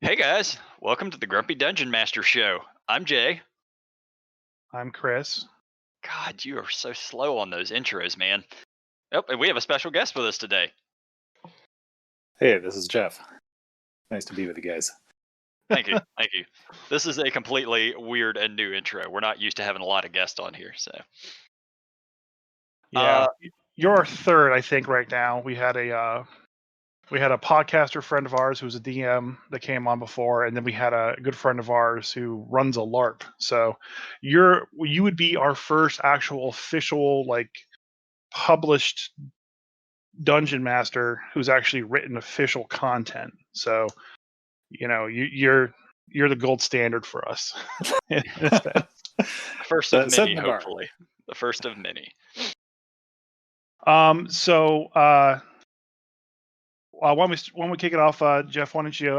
Hey guys, welcome to the Grumpy Dungeon Master Show. I'm Jay. I'm Chris. God, you are so slow on those intros, man. Oh, and we have a special guest with us today. Hey, this is Jeff. Nice to be with you guys. Thank you, thank you. This is a completely weird and new intro. We're not used to having a lot of guests on here, so. Yeah, Uh, you're our third, I think, right now. We had a podcaster friend of ours who was a DM that came on before, and then we had a good friend of ours who runs a LARP. So you would be our first actual official published dungeon master who's actually written official content. So you're the gold standard for us. in a sense. First of many, Setting the bar. hopefully. The first of many. So when we kick it off, Jeff, why don't you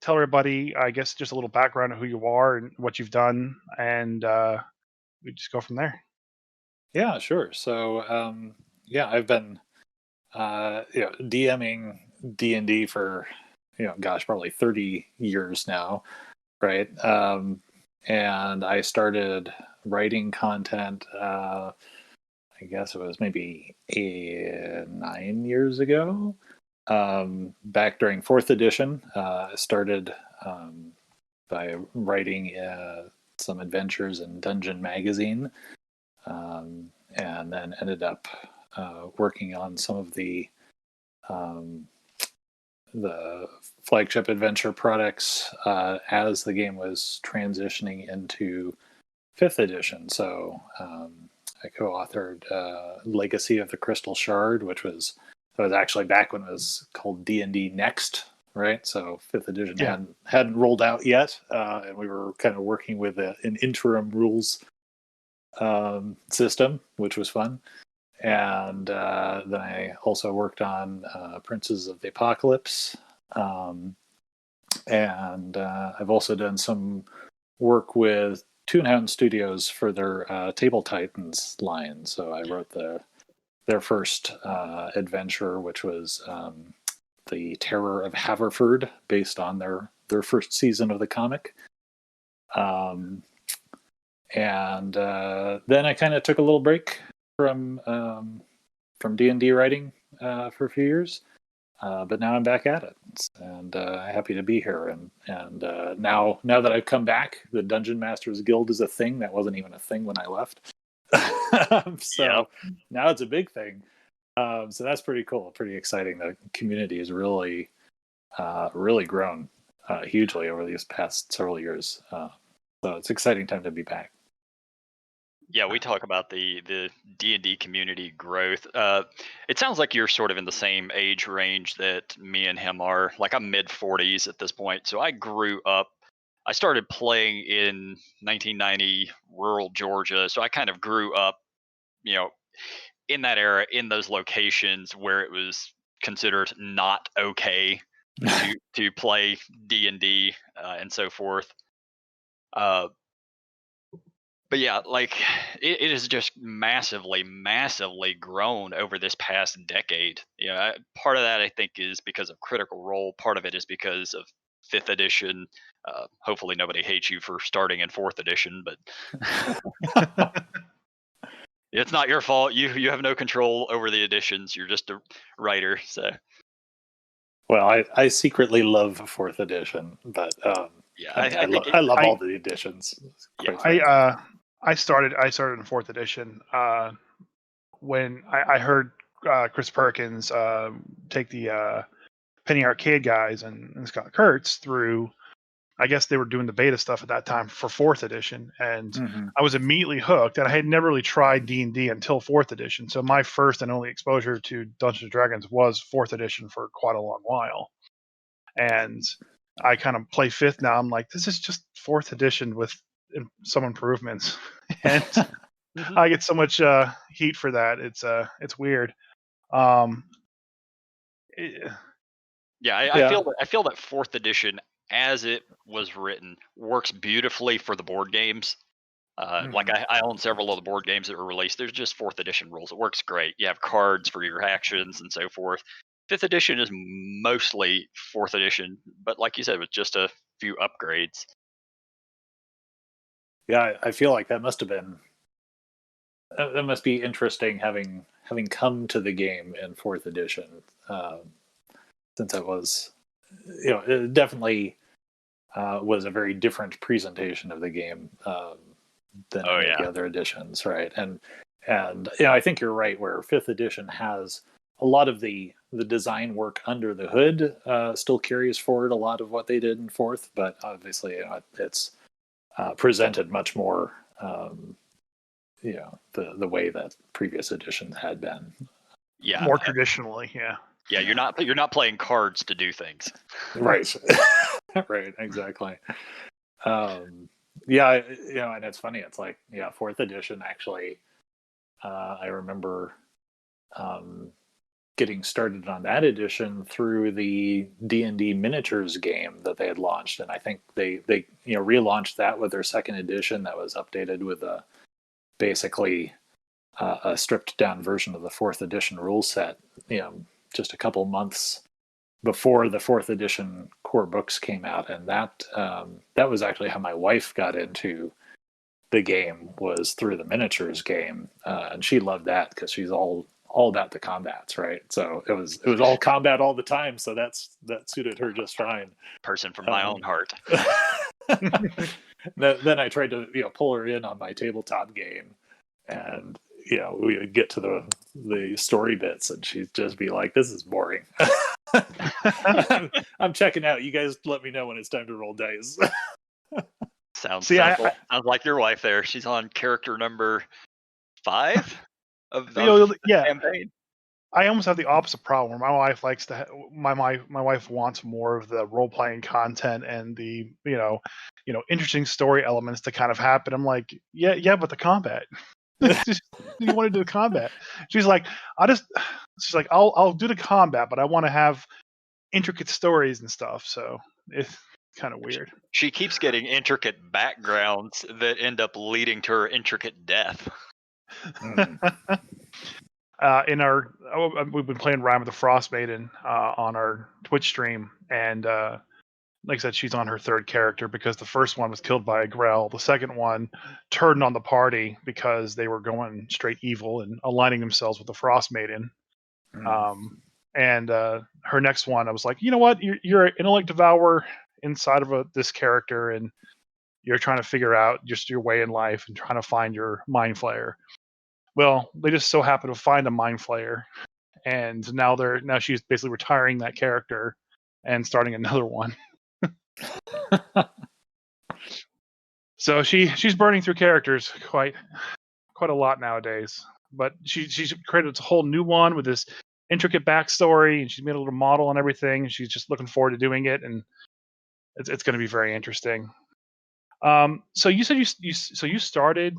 tell everybody, I guess, just a little background of who you are and what you've done, and we just go from there. Yeah, sure. So, yeah, I've been, DMing D&D for, probably 30 years now, right? And I started writing content, I guess it was maybe 9 years ago. Back during fourth edition, I started by writing some adventures in Dungeon Magazine, and then ended up working on some of um, the flagship adventure products as the game was transitioning into fifth edition. So I co-authored Legacy of the Crystal Shard, that was actually back when it was called D&D Next, right? So fifth edition Yeah. hadn't rolled out yet, and we were kind of working with an interim rules system, which was fun. And then I also worked on Princes of the Apocalypse, and I've also done some work with Toonhound Studios for their Table Titans line. So I wrote their first adventure, which was the Terror of Haverford, based on their first season of the comic. And then I kind of took a little break from D&D writing for a few years, but now I'm back at it, and happy to be here. And now that I've come back, the Dungeon Masters Guild is a thing that wasn't even a thing when I left. Yep. So now it's a big thing. So that's pretty cool, pretty exciting. The community has really grown hugely over these past several years. So it's an exciting time to be back. Yeah, we talk about the D&D community growth. It sounds like you're sort of in the same age range that me and him are. Like I'm mid 40s at this point. So I grew up. I started playing in 1990, rural Georgia. So I kind of grew up, you know, in that era, in those locations where it was considered not okay to play D&D and so forth. Uh, but yeah, like it has just massively grown over this past decade. Part of that I think is because of Critical Role. Part of it is because of fifth edition. Hopefully, nobody hates you for starting in fourth edition, but it's not your fault. You have no control over the editions. You're just a writer. So Well, I secretly love fourth edition, but yeah, I mean, I think I love I all the editions, yeah. quite I frankly. started in fourth edition when I heard Chris Perkins take the Penny Arcade guys and Scott Kurtz through. I guess they were doing the beta stuff at that time for fourth edition, and Mm-hmm. I was immediately hooked. And I had never really tried D&D until fourth edition, so my first and only exposure to Dungeons and Dragons was fourth edition for quite a long while. And I kind of play fifth now. I'm like, this is just fourth edition with some improvements, and Mhm. I get so much heat for that. It's weird. Um, eh, Yeah, Yeah. I feel that fourth edition, as it was written, works beautifully for the board games. Like Mm-hmm. I own several of the board games that were released. There's just fourth edition rules. It works great. You have cards for your actions and so forth. Fifth edition is mostly fourth edition, but like you said, with just a few upgrades. Yeah, I feel like that must have been that must be interesting having come to the game in fourth edition, since it was, it definitely was a very different presentation of the game than Oh any of yeah, the other editions, right? And I think you're right. Where fifth edition has a lot of the design work under the hood, still carries forward a lot of what they did in fourth, but obviously it's presented much more, the way that previous editions had been. yeah, More traditionally, yeah. yeah. You're not playing cards to do things. Right. Right, exactly. Yeah, and it's funny. It's like, fourth edition actually. I remember getting started on that edition through the D&D miniatures game that they had launched, and I think they relaunched that with their second edition that was updated with basically a stripped down version of the fourth edition rule set. Just a couple months before the fourth edition core books came out, and that was actually how my wife got into the game, was through the miniatures game, and she loved that because she's all about the combats, right? So it was all combat all the time, so that suited her just fine. Person from my own heart. Then I tried to pull her in on my tabletop game, and we would get to the story bits, and she'd just be like, "This is boring." I'm checking out. You guys let me know when it's time to roll dice. Sounds sounds like your wife there. She's on character number 5 of the campaign. I almost have the opposite problem. My wife likes to. My wife wants more of the role playing content and the interesting story elements to kind of happen. I'm like, yeah, but the combat. You want to do the combat? She's like, I'll do the combat, but I want to have intricate stories and stuff. So it's kind of weird. She keeps getting intricate backgrounds that end up leading to her intricate death. We've been playing Rime of the Frost Maiden on our Twitch stream, and like I said, she's on her third character because the first one was killed by a Grell. The second one turned on the party because they were going straight evil and aligning themselves with the Frost Maiden. And her next one, I was like, you know what? You're an intellect devourer inside of this character, and you're trying to figure out just your way in life and trying to find your mind flayer. Well, they just so happen to find a mind flayer, and now she's basically retiring that character and starting another one. So she's burning through characters quite a lot nowadays. But she's created a whole new one with this intricate backstory, and she's made a little model and everything. And she's just looking forward to doing it, and it's going to be very interesting. So you said you started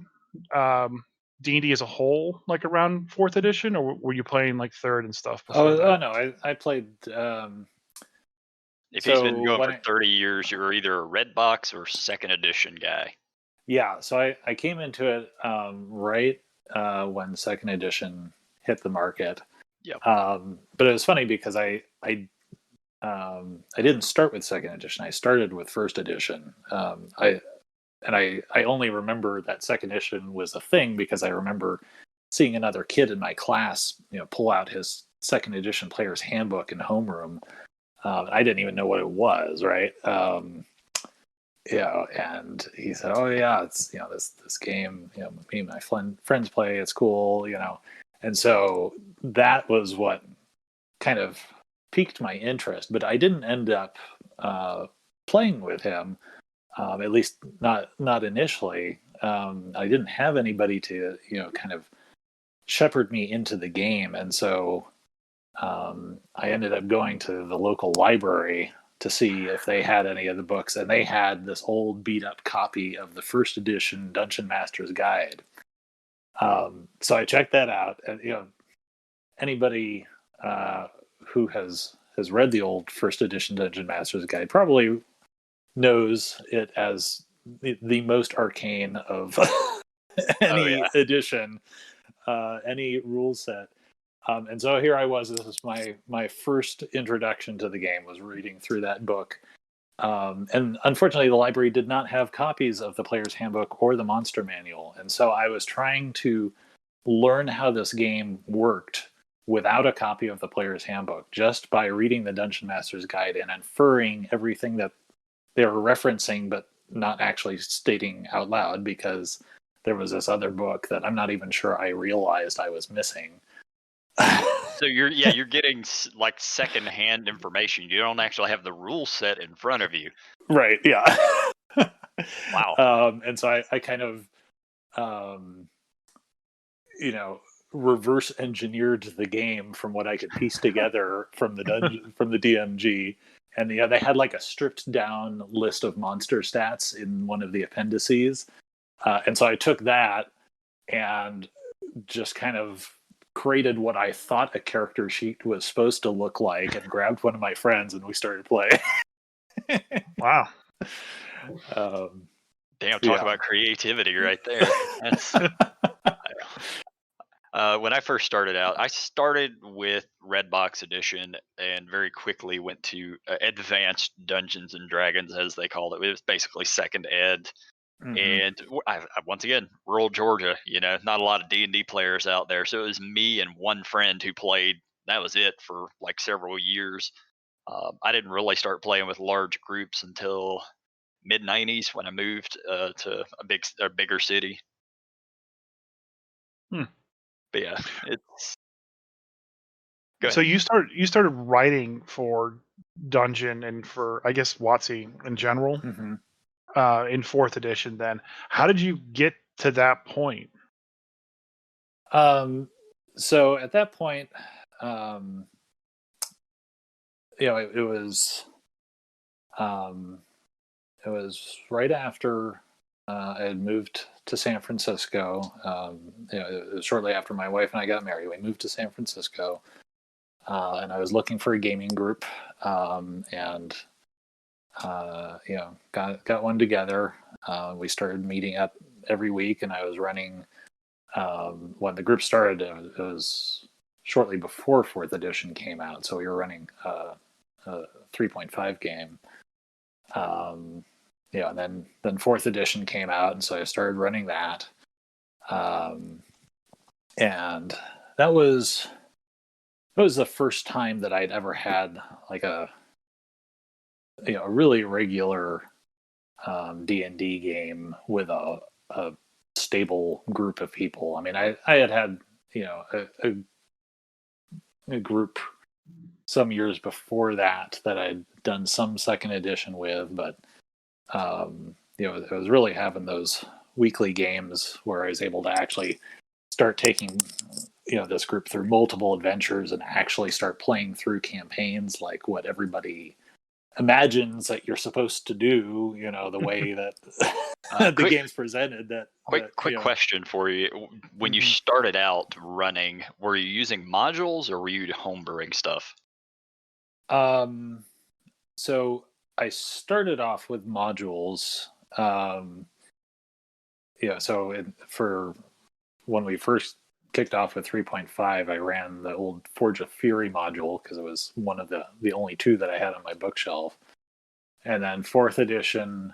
D&D as a whole, like around fourth edition, or were you playing like third and stuff before that? No, I played. If he's been going for 30 years, you're either a red box or second edition guy. Yeah, so I came into it right when second edition hit the market. Yeah. But it was funny because I didn't start with second edition. I started with first edition. I only remember that second edition was a thing because I remember seeing another kid in my class, pull out his second edition player's handbook in homeroom. I didn't even know what it was, right? And he said, "Oh yeah, it's this game, me and my friends play. It's cool, And so that was what kind of piqued my interest. But I didn't end up playing with him, at least not initially. I didn't have anybody to kind of shepherd me into the game, and so I ended up going to the local library to see if they had any of the books, and they had this old beat up copy of the first edition Dungeon Master's Guide. So I checked that out, and anybody who has read the old first edition Dungeon Master's Guide probably knows it as the most arcane of any edition, any rule set. And so here I was. This was my first introduction to the game, was reading through that book. And unfortunately, the library did not have copies of the player's handbook or the monster manual. And so I was trying to learn how this game worked without a copy of the player's handbook, just by reading the Dungeon Master's Guide and inferring everything that they were referencing, but not actually stating out loud, because there was this other book that I'm not even sure I realized I was missing. So you're getting like secondhand information. You don't actually have the rule set in front of you. Right. Yeah. Wow. And so I kind of, reverse engineered the game from what I could piece together from the dungeon, from the DMG. And they had like a stripped down list of monster stats in one of the appendices. And so I took that and just kind of created what I thought a character sheet was supposed to look like, and grabbed one of my friends and we started playing. Wow. Damn, talk about creativity right there. That's, when I first started out, I started with Redbox Edition and very quickly went to Advanced Dungeons and Dragons, as they called it. It was basically second ed. Mm-hmm. And I once again, rural Georgia, not a lot of D&D players out there. So it was me and one friend who played. That was it for like several years. I didn't really start playing with large groups until mid 90s when I moved to a bigger city. But yeah, it's go ahead. So you started writing for Dungeon and for, I guess, WotC in general, Mm-hmm. In fourth edition. Then how did you get to that point? So at that point, it was right after I had moved to San Francisco. It was shortly after my wife and I got married. We moved to San Francisco, and I was looking for a gaming group, and got one together. We started meeting up every week, and I was running. When the group started, it was shortly before fourth edition came out, so we were running a 3.5 game. And then fourth edition came out, and so I started running that. And that was the first time that I'd ever had like a really regular D&D game with a stable group of people. I mean, I had a group some years before that I'd done some second edition with, but I was really having those weekly games where I was able to actually start taking this group through multiple adventures and actually start playing through campaigns like what everybody imagines that you're supposed to do, the way that the game's presented. Quick question for you. When you started out running, were you using modules or were you homebrewing stuff? So I started off with modules. For when we first kicked off with 3.5, I ran the old Forge of Fury module because it was one of the only two that I had on my bookshelf. And then fourth edition,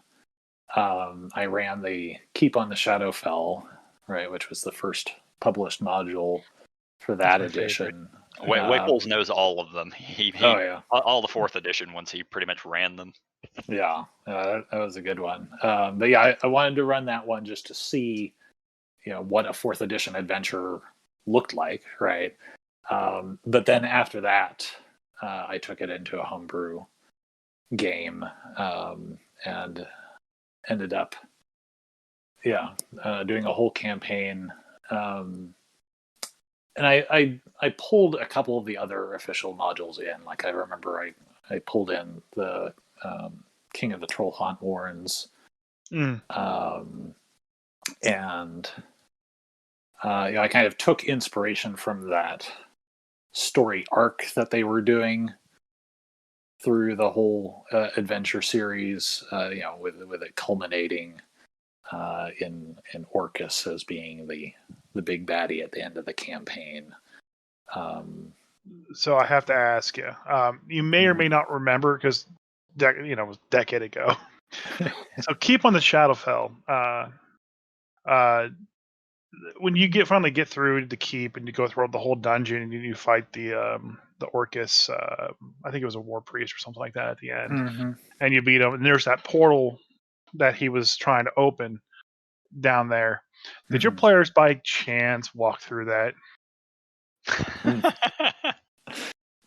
I ran the Keep on the Shadowfell, right, which was the first published module for that edition. Waypoles knows all of them. He all the fourth edition ones, he pretty much ran them. Yeah, that was a good one. But yeah, I wanted to run that one just to see, what a fourth edition adventure looked like, right? But then after that, I took it into a homebrew game, and ended up, doing a whole campaign. And I pulled a couple of the other official modules in. Like I remember I pulled in the King of the Troll Haunt Warrens, and I kind of took inspiration from that story arc that they were doing through the whole adventure series, with it culminating in Orcus as being the big baddie at the end of the campaign. So I have to ask you. You may or may not remember because, it was a decade ago. So keep on the Shadowfell. When you finally get through the keep and you go through the whole dungeon and you fight the Orcus, I think it was a war priest or something like that at the end, and you beat him. And there's that portal that he was trying to open down there. Did your players by chance walk through that?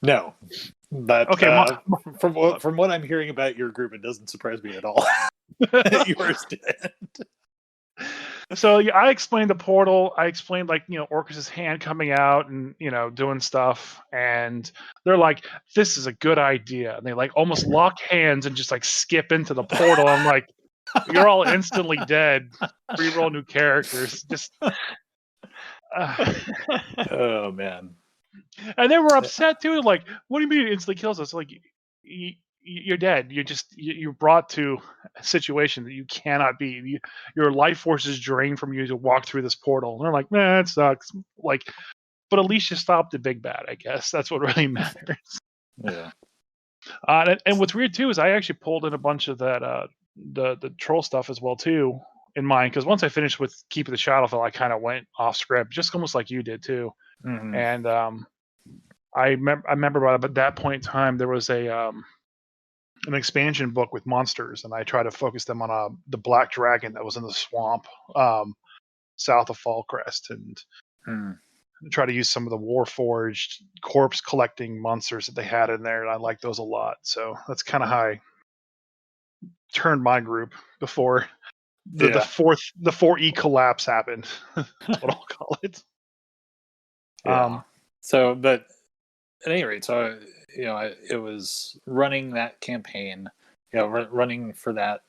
No, but Okay, from what I'm hearing about your group, it doesn't surprise me at all. Yours did. So yeah, I explained the portal. I explained Orcus's hand coming out and doing stuff, and they're like, "This is a good idea." And they almost lock hands and just skip into the portal. I'm like, "You're all instantly dead. Reroll new characters." Just. Oh man. And they were upset too. Like, what do you mean it instantly kills us? Like, you're dead. You're brought to a situation that you cannot be. Your life force is drained from you to walk through this portal. And they're like, man, it sucks. But at least you stopped the big bad. I guess that's what really matters. Yeah. And what's weird too is I actually pulled in a bunch of that the troll stuff as well too in mind, because once I finished with Keep of the Shadowfell, I kind of went off script, just almost like you did too. And I remember at that point in time there was an expansion book with monsters, and I tried to focus them on the black dragon that was in the swamp south of Fallcrest, and try to use some of the Warforged corpse collecting monsters that they had in there, and I like those a lot. So that's kind of how I turned my group before the 4E collapse happened. That's what I'll call it. Yeah. So, but at any rate, so it was running that campaign, running for that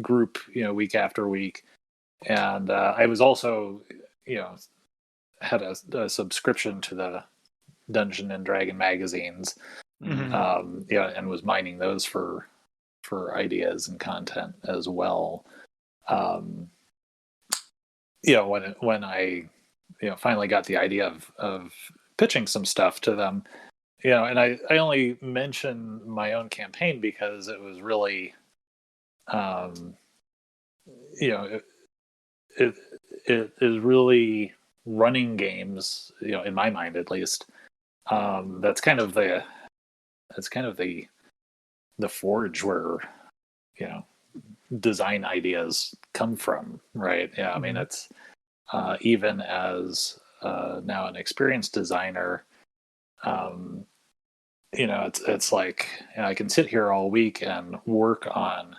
group, week after week, and I was also, had a subscription to the Dungeon and Dragon magazines, and was mining those for ideas and content as well. When I finally got the idea of pitching some stuff to them, and I only mention my own campaign because it was really, it is really running games, in my mind at least. That's kind of the forge where, design ideas come from, right? Yeah, I mean, it's even as now an experienced designer, it's like I can sit here all week and work on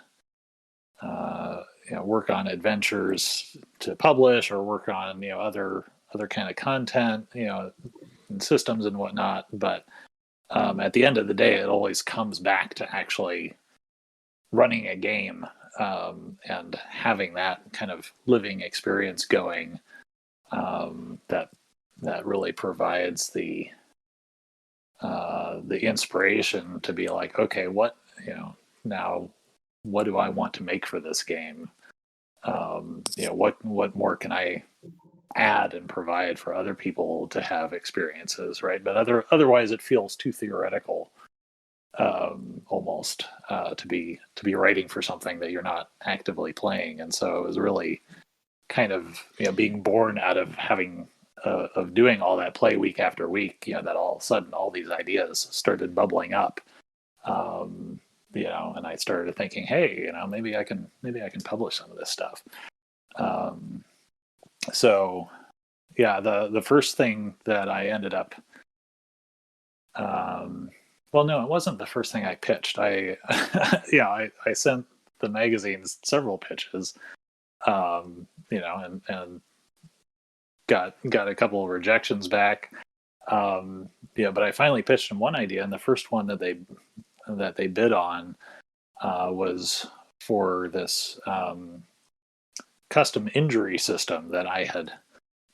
adventures to publish, or work on other kind of content, and systems and whatnot. But at the end of the day, it always comes back to actually running a game, and having that kind of living experience going, that really provides the inspiration to be like, okay, what now, what do I want to make for this game? What more can I add and provide for other people to have experiences, right? But otherwise, it feels too theoretical, almost, to be writing for something that you're not actively playing. And so it was really kind of being born out of having of doing all that play week after week, that all of a sudden all these ideas started bubbling up, and I started thinking, hey, maybe I can publish some of this stuff. So yeah, the first thing that I ended up, well, no, it wasn't the first thing I pitched. I sent the magazines several pitches, and got a couple of rejections back. But I finally pitched them one idea, and the first one that they bid on was for this custom injury system that I had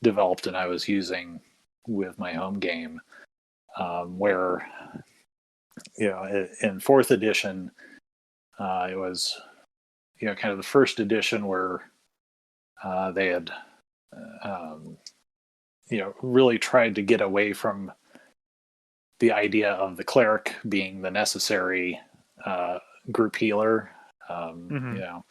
developed and I was using with my home game, where in 4th edition, it was kind of the first edition where they had really tried to get away from the idea of the cleric being the necessary group healer, you know,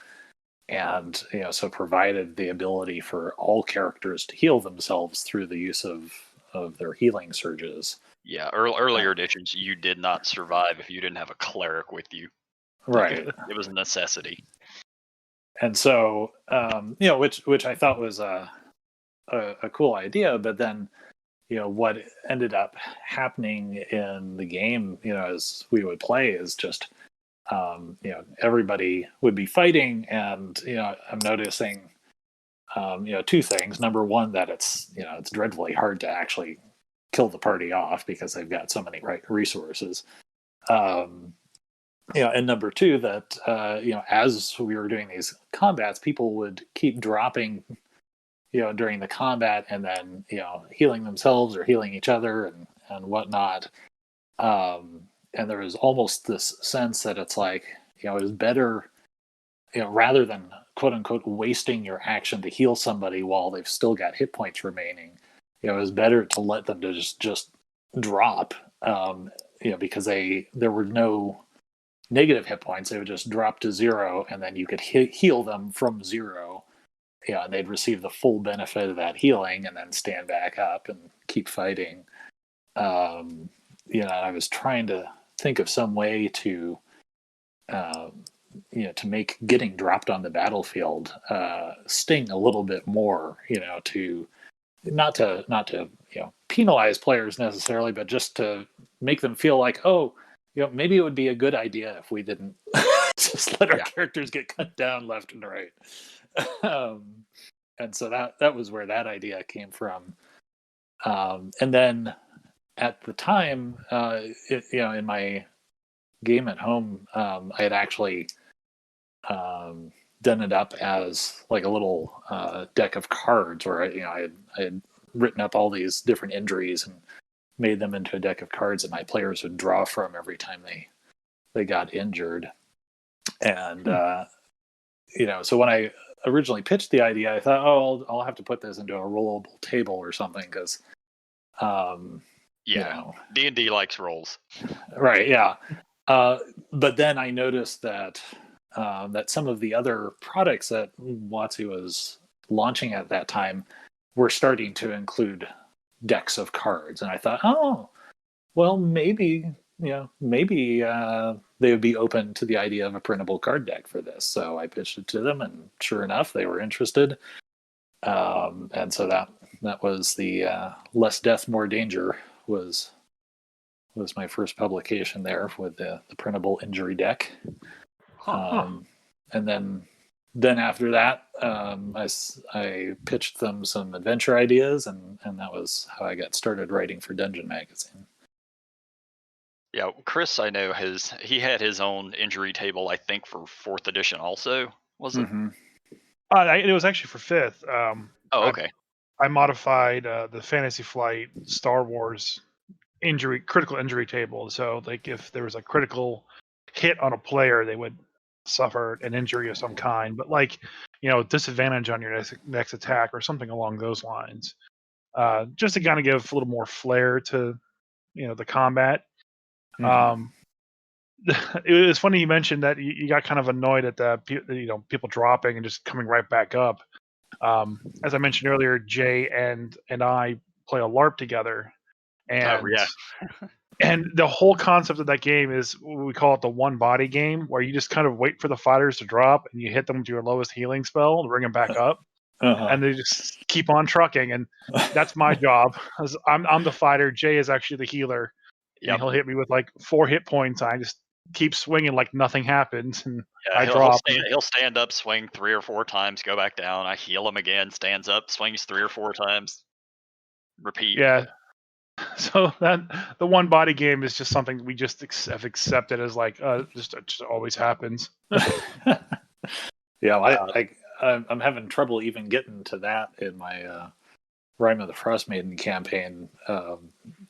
and so provided the ability for all characters to heal themselves through the use of their healing surges. Yeah, earlier editions, you did not survive if you didn't have a cleric with you. Right. It was a necessity. And so, which I thought was a cool idea, but then, what ended up happening in the game, as we would play, is just, everybody would be fighting, and I'm noticing, two things. Number one, that it's dreadfully hard to actually kill the party off because they've got so many resources. And number two, that as we were doing these combats, people would keep dropping, during the combat, and then healing themselves or healing each other and whatnot. And there was almost this sense that it's like, it was better, rather than quote unquote wasting your action to heal somebody while they've still got hit points remaining. It was better to let them to just drop, because there were no negative hit points. They would just drop to 0, and then you could heal them from 0. And they'd receive the full benefit of that healing, and then stand back up and keep fighting. I was trying to think of some way to, to make getting dropped on the battlefield sting a little bit more. To not to penalize players necessarily, but just to make them feel like, oh, maybe it would be a good idea if we didn't just let our characters get cut down left and right. And so that was where that idea came from. And then at the time, in my game at home, I had actually done it up as like a little deck of cards where I had written up all these different injuries and made them into a deck of cards that my players would draw from every time they got injured. And so when I originally pitched the idea, I thought, I'll have to put this into a rollable table or something, because D&D likes rolls. Right, yeah. But then I noticed that that some of the other products that WotC was launching at that time were starting to include decks of cards, and I thought, maybe they would be open to the idea of a printable card deck for this. So I pitched it to them, and sure enough, they were interested. And so that was the Less Death, More Danger was my first publication there with the printable injury deck. And then after that, I pitched them some adventure ideas, and that was how I got started writing for Dungeon Magazine. Yeah, Chris, I know he had his own injury table, I think, for 4th edition also, was it? Mm-hmm. It was actually for 5th. Okay. I modified the Fantasy Flight Star Wars critical injury table. So like if there was a critical hit on a player, they would suffer an injury of some kind, but like, disadvantage on your next attack or something along those lines. Just to kind of give a little more flair to, the combat. Mm-hmm. It was funny you mentioned that you got kind of annoyed at the people dropping and just coming right back up. As I mentioned earlier, Jay and I play a LARP together, and and the whole concept of that game is we call it the one body game, where you just kind of wait for the fighters to drop and you hit them with your lowest healing spell to bring them back up, and they just keep on trucking. And that's my job. I'm the fighter. Jay is actually the healer. Yep. And he'll hit me with like 4 hit points. I just keep swinging like nothing happens, and I drop. He'll stand up, swing 3 or 4 times, go back down. I heal him again, stands up, swings 3 or 4 times, repeat. Yeah. So that the one body game is just something we just have accepted as like just always happens. Yeah, I'm having trouble even getting to that in my Rime of the Frost Maiden campaign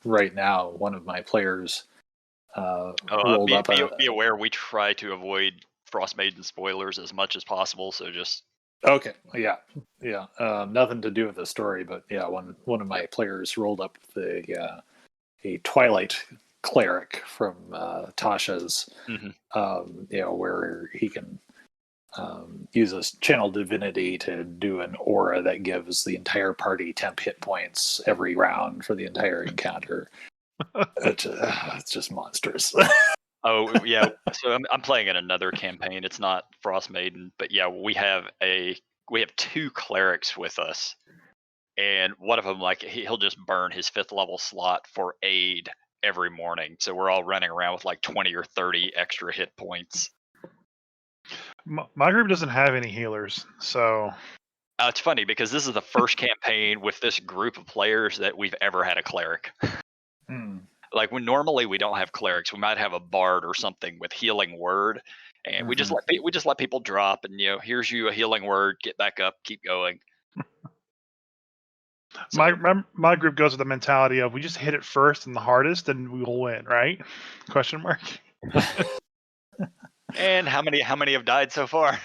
right now. One of my players rolled up. Be aware, we try to avoid Frost Maiden spoilers as much as possible. So just okay, yeah. Nothing to do with the story, but yeah, one of my players rolled up a Twilight cleric from Tasha's, Mm-hmm. where he can use his channel divinity to do an aura that gives the entire party temp hit points every round for the entire encounter. It's just monstrous. Oh yeah, so I'm playing in another campaign. It's not Frost Maiden, but yeah, we have two clerics with us, and one of them like he'll just burn his 5th level slot for aid every morning. So we're all running around with like 20 or 30 extra hit points. My group doesn't have any healers, so It's funny because this is the first campaign with this group of players that we've ever had a cleric. Like when normally we don't have clerics, we might have a bard or something with healing word, and we just let people drop, and here's you a healing word, get back up, keep going. So, my group goes with the mentality of we just hit it first and the hardest, and we will win, right? Question mark. and how many have died so far?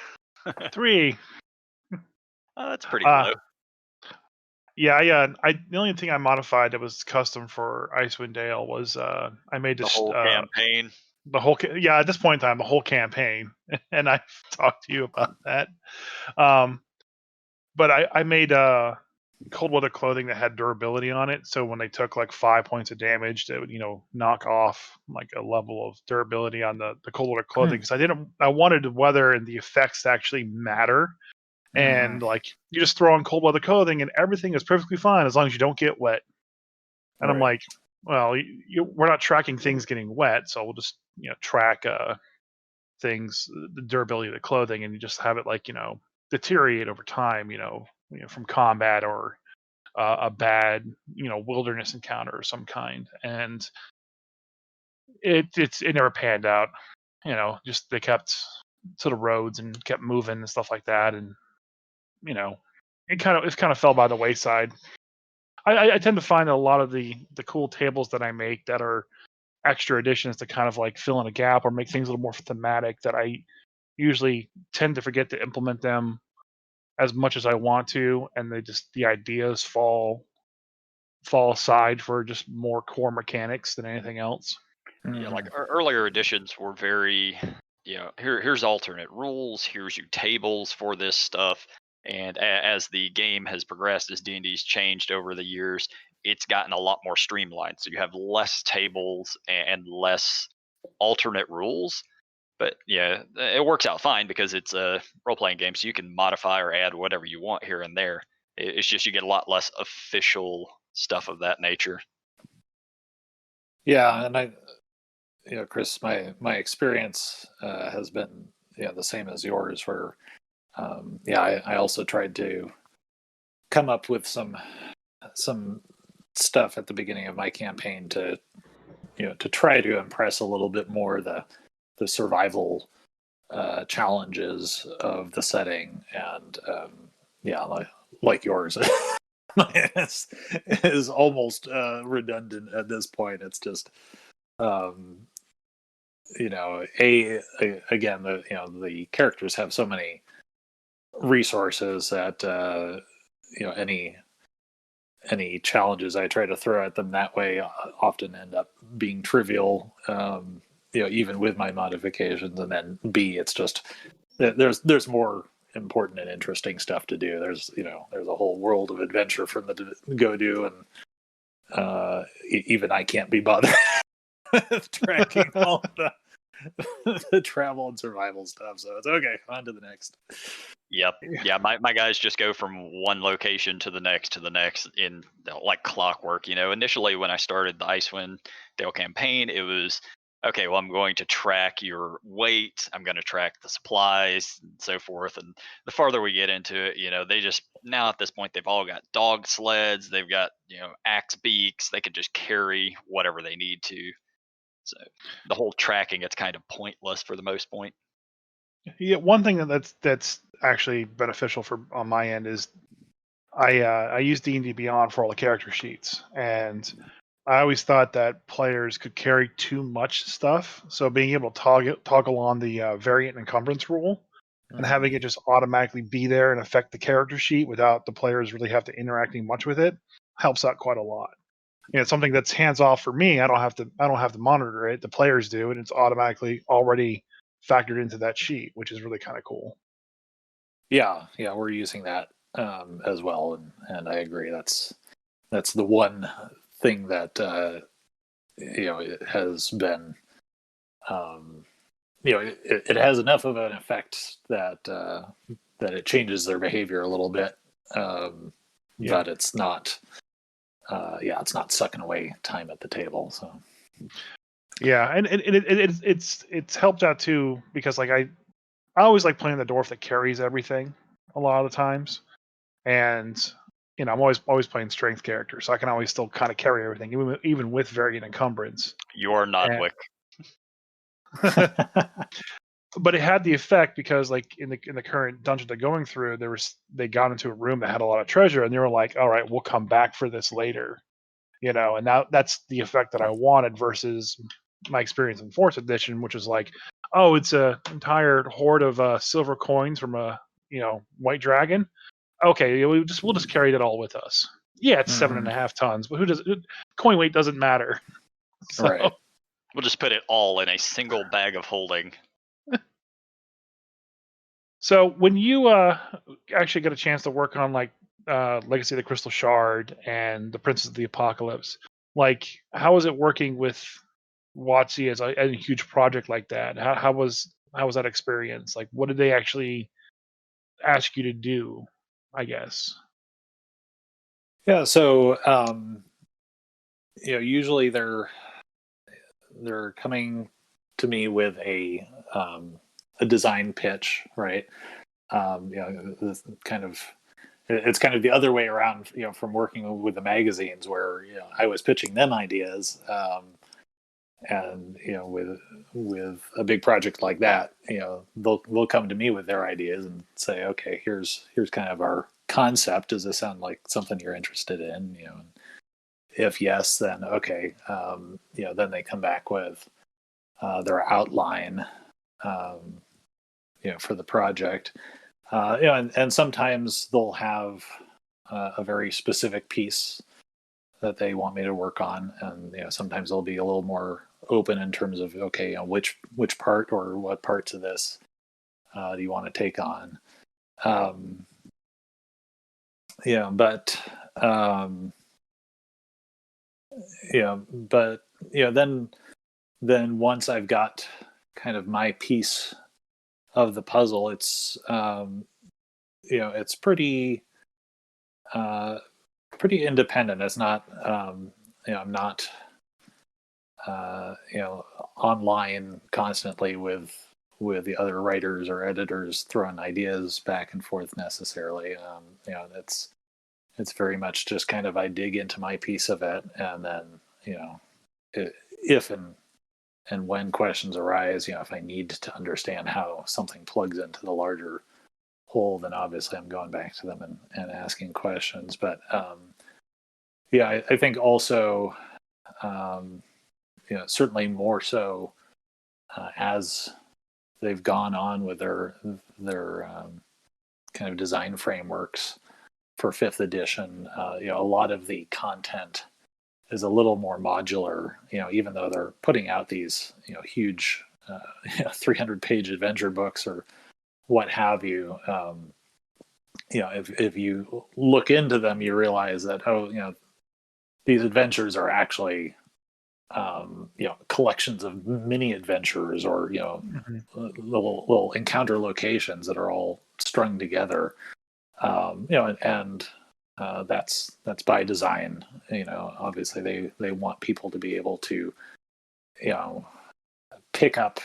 3. That's pretty low. Yeah, the only thing I modified that was custom for Icewind Dale was I made The this whole campaign. At this point in time, the whole campaign, and I've talked to you about that. But I made cold weather clothing that had durability on it, so when they took like 5 points of damage, they would knock off like a level of durability on the cold weather clothing, because I wanted the weather and the effects to actually matter. And like you just throw on cold weather clothing and everything is perfectly fine as long as you don't get wet. And I'm like, well, we're not tracking things getting wet, so we'll just track things, the durability of the clothing, and you just have it like deteriorate over time, from combat or a bad wilderness encounter of some kind. And it never panned out. Just they kept to the roads and kept moving and stuff like that, and it kind of fell by the wayside. I tend to find a lot of the cool tables that I make that are extra additions to kind of like fill in a gap or make things a little more thematic, that I usually tend to forget to implement them as much as I want to, and the ideas fall aside for just more core mechanics than anything else. Yeah, like earlier editions were very, here's alternate rules, here's your tables for this stuff. And as the game has progressed, as D&D's changed over the years, it's gotten a lot more streamlined. So you have less tables and less alternate rules. But yeah, it works out fine because it's a role-playing game, so you can modify or add whatever you want here and there. It's just you get a lot less official stuff of that nature. Yeah, and Chris, my experience has been the same as yours. Where I also tried to come up with some stuff at the beginning of my campaign to to try to impress a little bit more the survival challenges of the setting, and like yours. is almost redundant at this point. It's just again, the characters have so many resources that any challenges I try to throw at them that way often end up being trivial, even with my modifications. And then B, it's just there's more important and interesting stuff to do. There's a whole world of adventure for them to go do, and even I can't be bothered tracking all the travel and survival stuff. So it's okay, on to the next. Yep. Yeah, my guys just go from one location to the next in like clockwork. Initially when I started the Icewind Dale campaign, it was okay, well, I'm going to track your weight, I'm going to track the supplies and so forth. And the farther we get into it, they just now at this point they've all got dog sleds, they've got axe beaks, they can just carry whatever they need to. So the whole tracking, it's kind of pointless for the most point. Yeah, one thing that's actually beneficial on my end is I use D&D Beyond for all the character sheets, and I always thought that players could carry too much stuff. So being able to toggle on the variant encumbrance rule and having it just automatically be there and affect the character sheet without the players really have to interacting much with it helps out quite a lot. It's something that's hands off for me. I don't have to monitor it. The players do, and it's automatically already factored into that sheet, which is really kind of cool. Yeah, we're using that as well, and I agree. That's the one thing that it has been. It has enough of an effect that that it changes their behavior a little bit, but it's not. It's not sucking away time at the table. So. Yeah, and it's helped out too, because like I always like playing the dwarf that carries everything a lot of the times, and I'm always playing strength characters, so I can always still kind of carry everything, even with variant encumbrance. You are Nodwick. But it had the effect because, like, in the current dungeon they're going through, they got into a room that had a lot of treasure, and they were like, "All right, we'll come back for this later," and that's the effect that I wanted versus my experience in fourth edition, which is like, "Oh, it's a entire hoard of silver coins from a white dragon. Okay, we'll just carry that all with us. Yeah, it's 7.5 tons, but coin weight doesn't matter." So, right. We'll just put it all in a single bag of holding. So when you actually get a chance to work on like Legacy of the Crystal Shard and the Princess of the Apocalypse, like how was it working with WotC as a huge project like that? How was that experience? Like, what did they actually ask you to do? I guess. Yeah. So usually they're coming to me with a design pitch, right? This kind of it's kind of the other way around, from working with the magazines where I was pitching them ideas, and with a big project like that, they'll come to me with their ideas and say, okay, here's kind of our concept. Does this sound like something you're interested in? And if yes, then okay, then they come back with their outline, for the project. And sometimes they'll have a very specific piece that they want me to work on, and sometimes they'll be a little more open in terms of, okay, which part or what parts of this do you want to take on? But then once I've got kind of my piece of the puzzle, it's it's pretty independent. It's not I'm not online constantly with the other writers or editors throwing ideas back and forth necessarily. It's very much just kind of I dig into my piece of it, and then if and when questions arise, if I need to understand how something plugs into the larger whole, then obviously I'm going back to them and asking questions. But I think also certainly more so as they've gone on with their kind of design frameworks for fifth edition. A lot of the content is a little more modular. Even though they're putting out these huge 300-page adventure books or what have you. If you look into them, you realize that these adventures are actually collections of mini adventures or little encounter locations that are all strung together. And that's by design. Obviously they want people to be able to pick up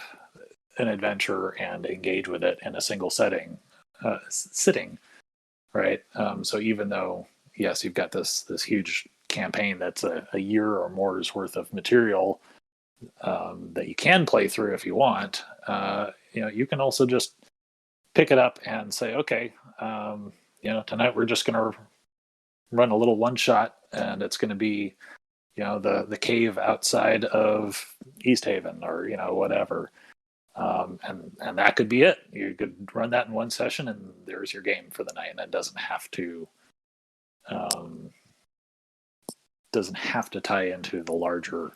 an adventure and engage with it in a single sitting, right? So even though yes, you've got this huge campaign that's a year or more's worth of material that you can play through if you want, you can also just pick it up and say, okay, tonight we're just going to run a little one shot, and it's going to be the cave outside of East Haven or whatever. And that could be it. You could run that in one session, and there's your game for the night. And it doesn't have to doesn't have to tie into the larger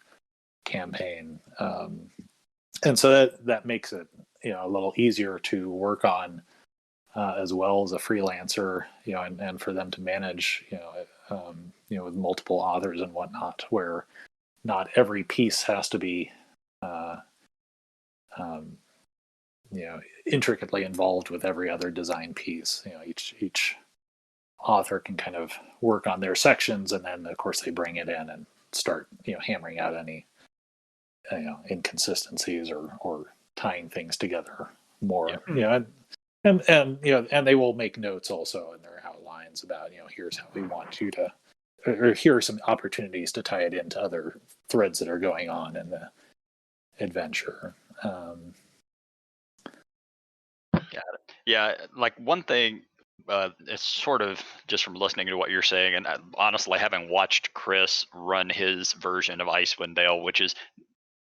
campaign, and so that makes it a little easier to work on as well as a freelancer, and for them to manage, with multiple authors and whatnot, where not every piece has to be intricately involved with every other design piece. Each author can kind of work on their sections, and then of course they bring it in and start hammering out any inconsistencies or tying things together more. And they will make notes also in their outlines about here's how we want you to, or here are some opportunities to tie it into other threads that are going on in the adventure. Got it. Yeah, like one thing, it's sort of just from listening to what you're saying, and honestly, having watched Chris run his version of Icewind Dale, which is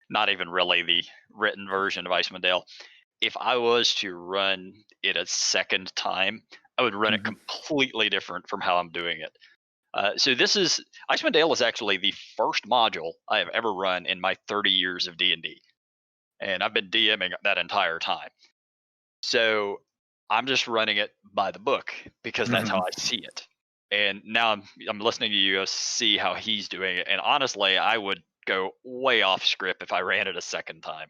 not even really the written version of Icewind Dale. If I was to run it a second time, I would run it completely different from how I'm doing it. So Icewind Dale is actually the first module I have ever run in my 30 years of D&D, and I've been DMing that entire time. So I'm just running it by the book because that's how I see it. And now I'm listening to you see how he's doing it, and honestly, I would go way off script if I ran it a second time.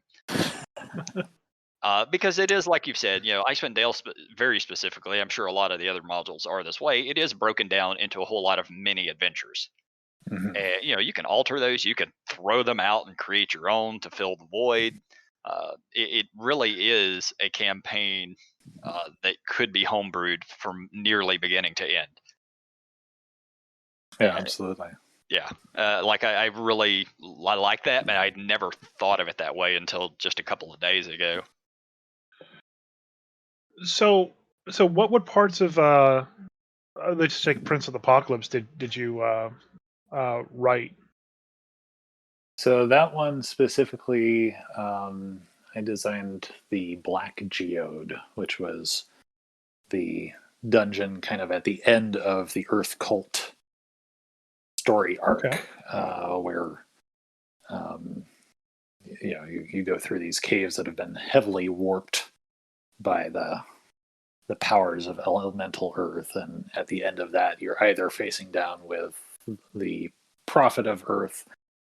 Because it is, like you've said, Icewind Dale very specifically, I'm sure a lot of the other modules are this way, it is broken down into a whole lot of mini adventures. And, you can alter those, you can throw them out and create your own to fill the void. It really is a campaign that could be homebrewed from nearly beginning to end. Yeah, absolutely. Yeah, like I really like that, and I'd never thought of it that way until just a couple of days ago. So what parts of let's take Prince of the Apocalypse did you write? So that one specifically, I designed the Black Geode, which was the dungeon kind of at the end of the Earth Cult story arc, where you go through these caves that have been heavily warped by the powers of elemental Earth, and at the end of that, you're either facing down with the Prophet of Earth,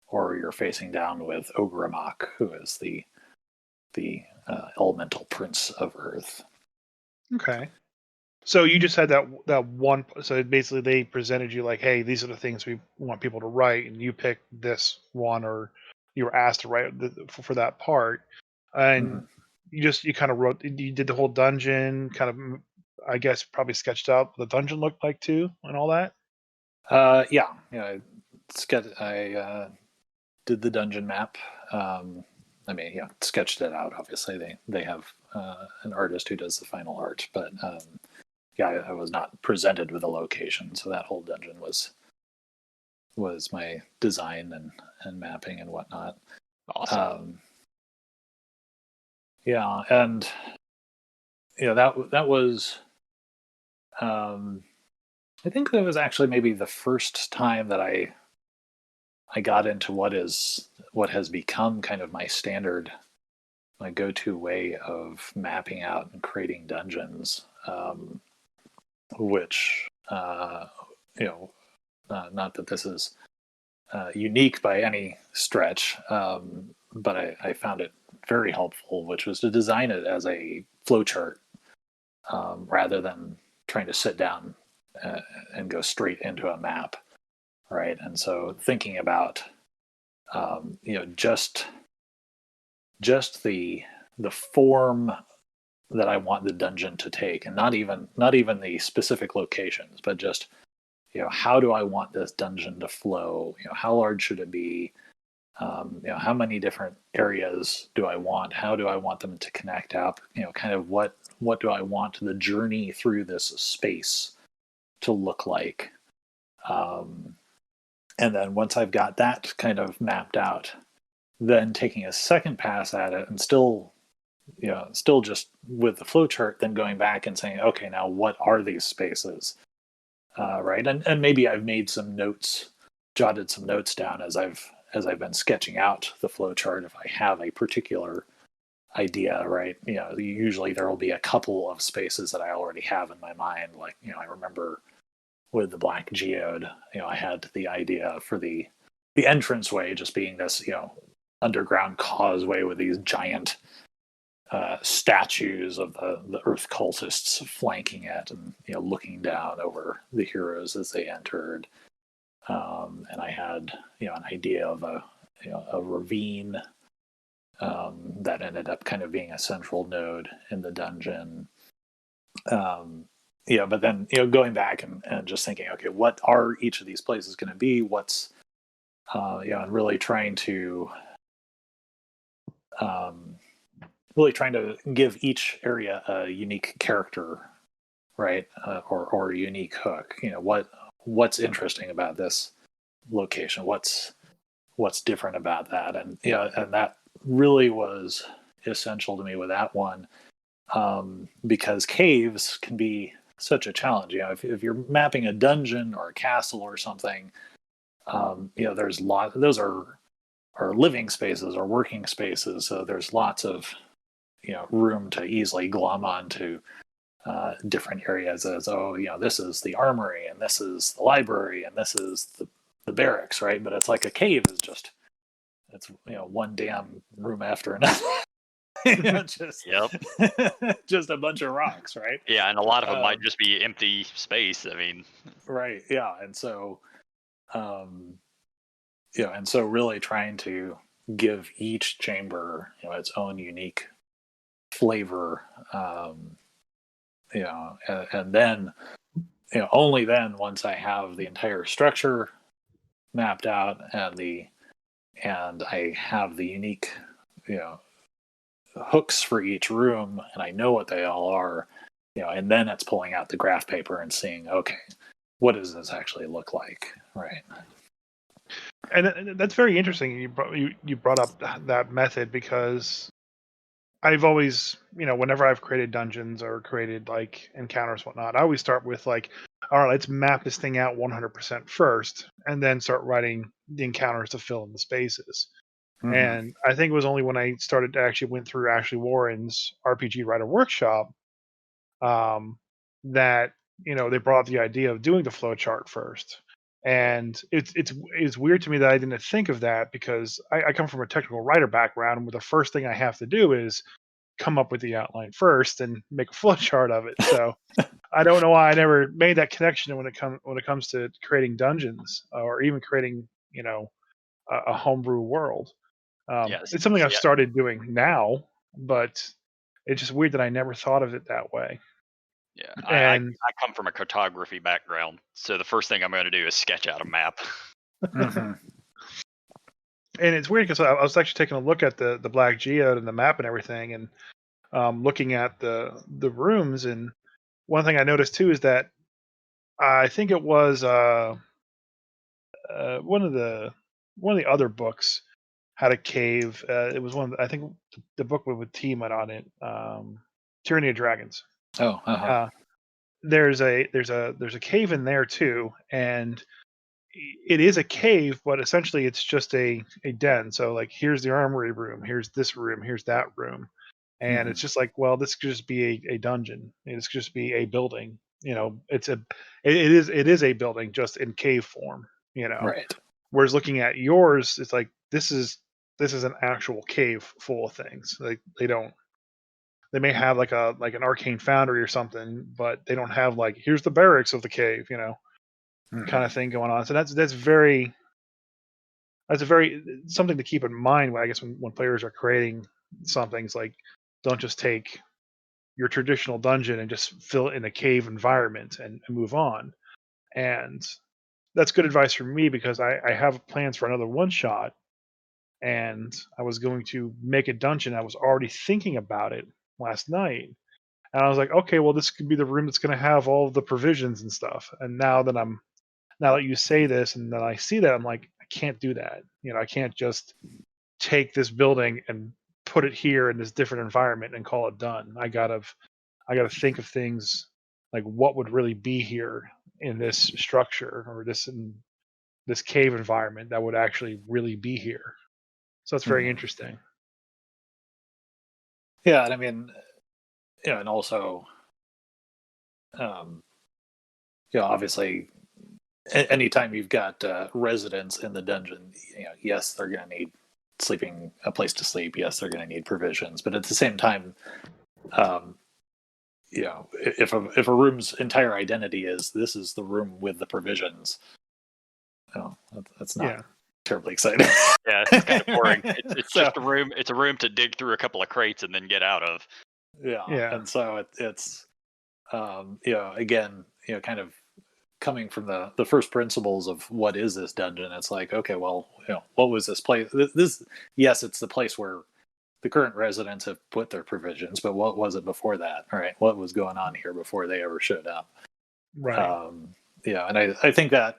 or you're facing down with Ogremak, who is the elemental prince of Earth. Okay. So you just had that one. So basically, they presented you like, "Hey, these are the things we want people to write," and you picked this one, or you were asked to write for that part, and you kind of wrote. You did the whole dungeon, kind of, I guess, probably sketched out what the dungeon looked like too, and all that. I did the dungeon map. Sketched it out. Obviously, they have an artist who does the final art, but I was not presented with a location, so that whole dungeon was my design and mapping and whatnot. Awesome. And that was, I think that was actually maybe the first time that I got into what has become kind of my standard, my go-to way of mapping out and creating dungeons, which not that this is unique by any stretch, but I found it very helpful, which was to design it as a flowchart rather than trying to sit down and go straight into a map, right? And so thinking about just the form that I want the dungeon to take, and not even the specific locations, but just how do I want this dungeon to flow? How large should it be? How many different areas do I want? How do I want them to connect up? Kind of what do I want the journey through this space to look like? And then once I've got that kind of mapped out, then taking a second pass at it, and still just with the flowchart, then going back and saying, okay, now what are these spaces? Right. And maybe I've made some notes jotted some notes down as I've been sketching out the flowchart. If I have a particular idea, right? Usually there will be a couple of spaces that I already have in my mind. Like, I remember with the Black Geode, I had the idea for the entranceway just being this, underground causeway with these giant statues of the Earth cultists flanking it, and looking down over the heroes as they entered. And I had an idea of a ravine that ended up kind of being a central node in the dungeon. But then going back and just thinking, okay, what are each of these places going to be? What's and really trying to give each area a unique character, right? Or a unique hook. What's interesting about this location? What's different about that? And and that really was essential to me with that one, because caves can be such a challenge. If you're mapping a dungeon or a castle or something, there's those are living spaces or working spaces, so there's lots of room to easily glom onto different areas as, this is the armory, and this is the library, and this is the barracks, right? But it's like a cave is just, it's one damn room after another. Just just a bunch of rocks, right? Yeah, and a lot of them might just be empty space. I mean, right, yeah. And so and so really trying to give each chamber its own unique flavor, and then only then, once I have the entire structure mapped out and I have the unique hooks for each room, and I know what they all are, and then it's pulling out the graph paper and seeing, okay, what does this actually look like, right? And that's very interesting. You brought up that method, because I've always, whenever I've created dungeons or created like encounters, whatnot, I always start with like, all right, let's map this thing out 100% first, and then start writing the encounters to fill in the spaces. Mm-hmm. And I think it was only when I went through Ashley Warren's RPG Writer Workshop, that they brought up the idea of doing the flowchart first. And it's weird to me that I didn't think of that, because I come from a technical writer background, where the first thing I have to do is come up with the outline first and make a flowchart of it. So I don't know why I never made that connection when it comes to creating dungeons, or even creating a homebrew world. yes, It's something I've yeah, started doing now, but it's just weird that I never thought of it that way. yeah. And I come from a cartography background, so the first thing I'm going to do is sketch out a map. Mm-hmm. and it's weird, because I was actually taking a look at the Black Geode and the map and everything, and looking at the rooms. And one thing I noticed too is that I think it was one of the other books had a cave. It was I think the book with Tiamat on it, Tyranny of Dragons. Oh, uh-huh. There's a cave in there too, and it is a cave, but essentially it's just a den. So like, here's the armory room, here's this room, here's that room, and Mm-hmm. it's just like, well, this could just be a dungeon. This could just be a building. It is a building, just in cave form. Right. Whereas looking at yours, it's like, this is an actual cave full of things. Like, they may have like an arcane foundry or something, but they don't have like, here's the barracks of the cave, Mm-hmm. kind of thing going on. So that's a very something to keep in mind, I guess, when players are creating something. It's like, don't just take your traditional dungeon and just fill it in a cave environment and move on. And that's good advice for me, because I have plans for another one shot, and I was going to make a dungeon. I was already thinking about it last night, and I was like, okay, well, this could be the room that's going to have all of the provisions and stuff. And now that you say this, and then I see that, I'm like, I can't do that. I can't just take this building and put it here in this different environment and call it done. I gotta think of things like, what would really be here in this structure, or this cave environment that would actually really be here. So that's very interesting. Yeah, and I mean, and also, obviously, anytime you've got residents in the dungeon, yes, they're going to need a place to sleep. Yes, they're going to need provisions, but at the same time, if a room's entire identity is this is the room with the provisions, that's not terribly exciting. Yeah, it's kind of boring. It's So, just a room. It's a room to dig through a couple of crates and then get out of. Yeah. And so it's again, kind of coming from the first principles of what is this dungeon. It's like, okay, well, what was this place? This yes, it's the place where the current residents have put their provisions, but what was it before that? All right, what was going on here before they ever showed up? Right. And I think that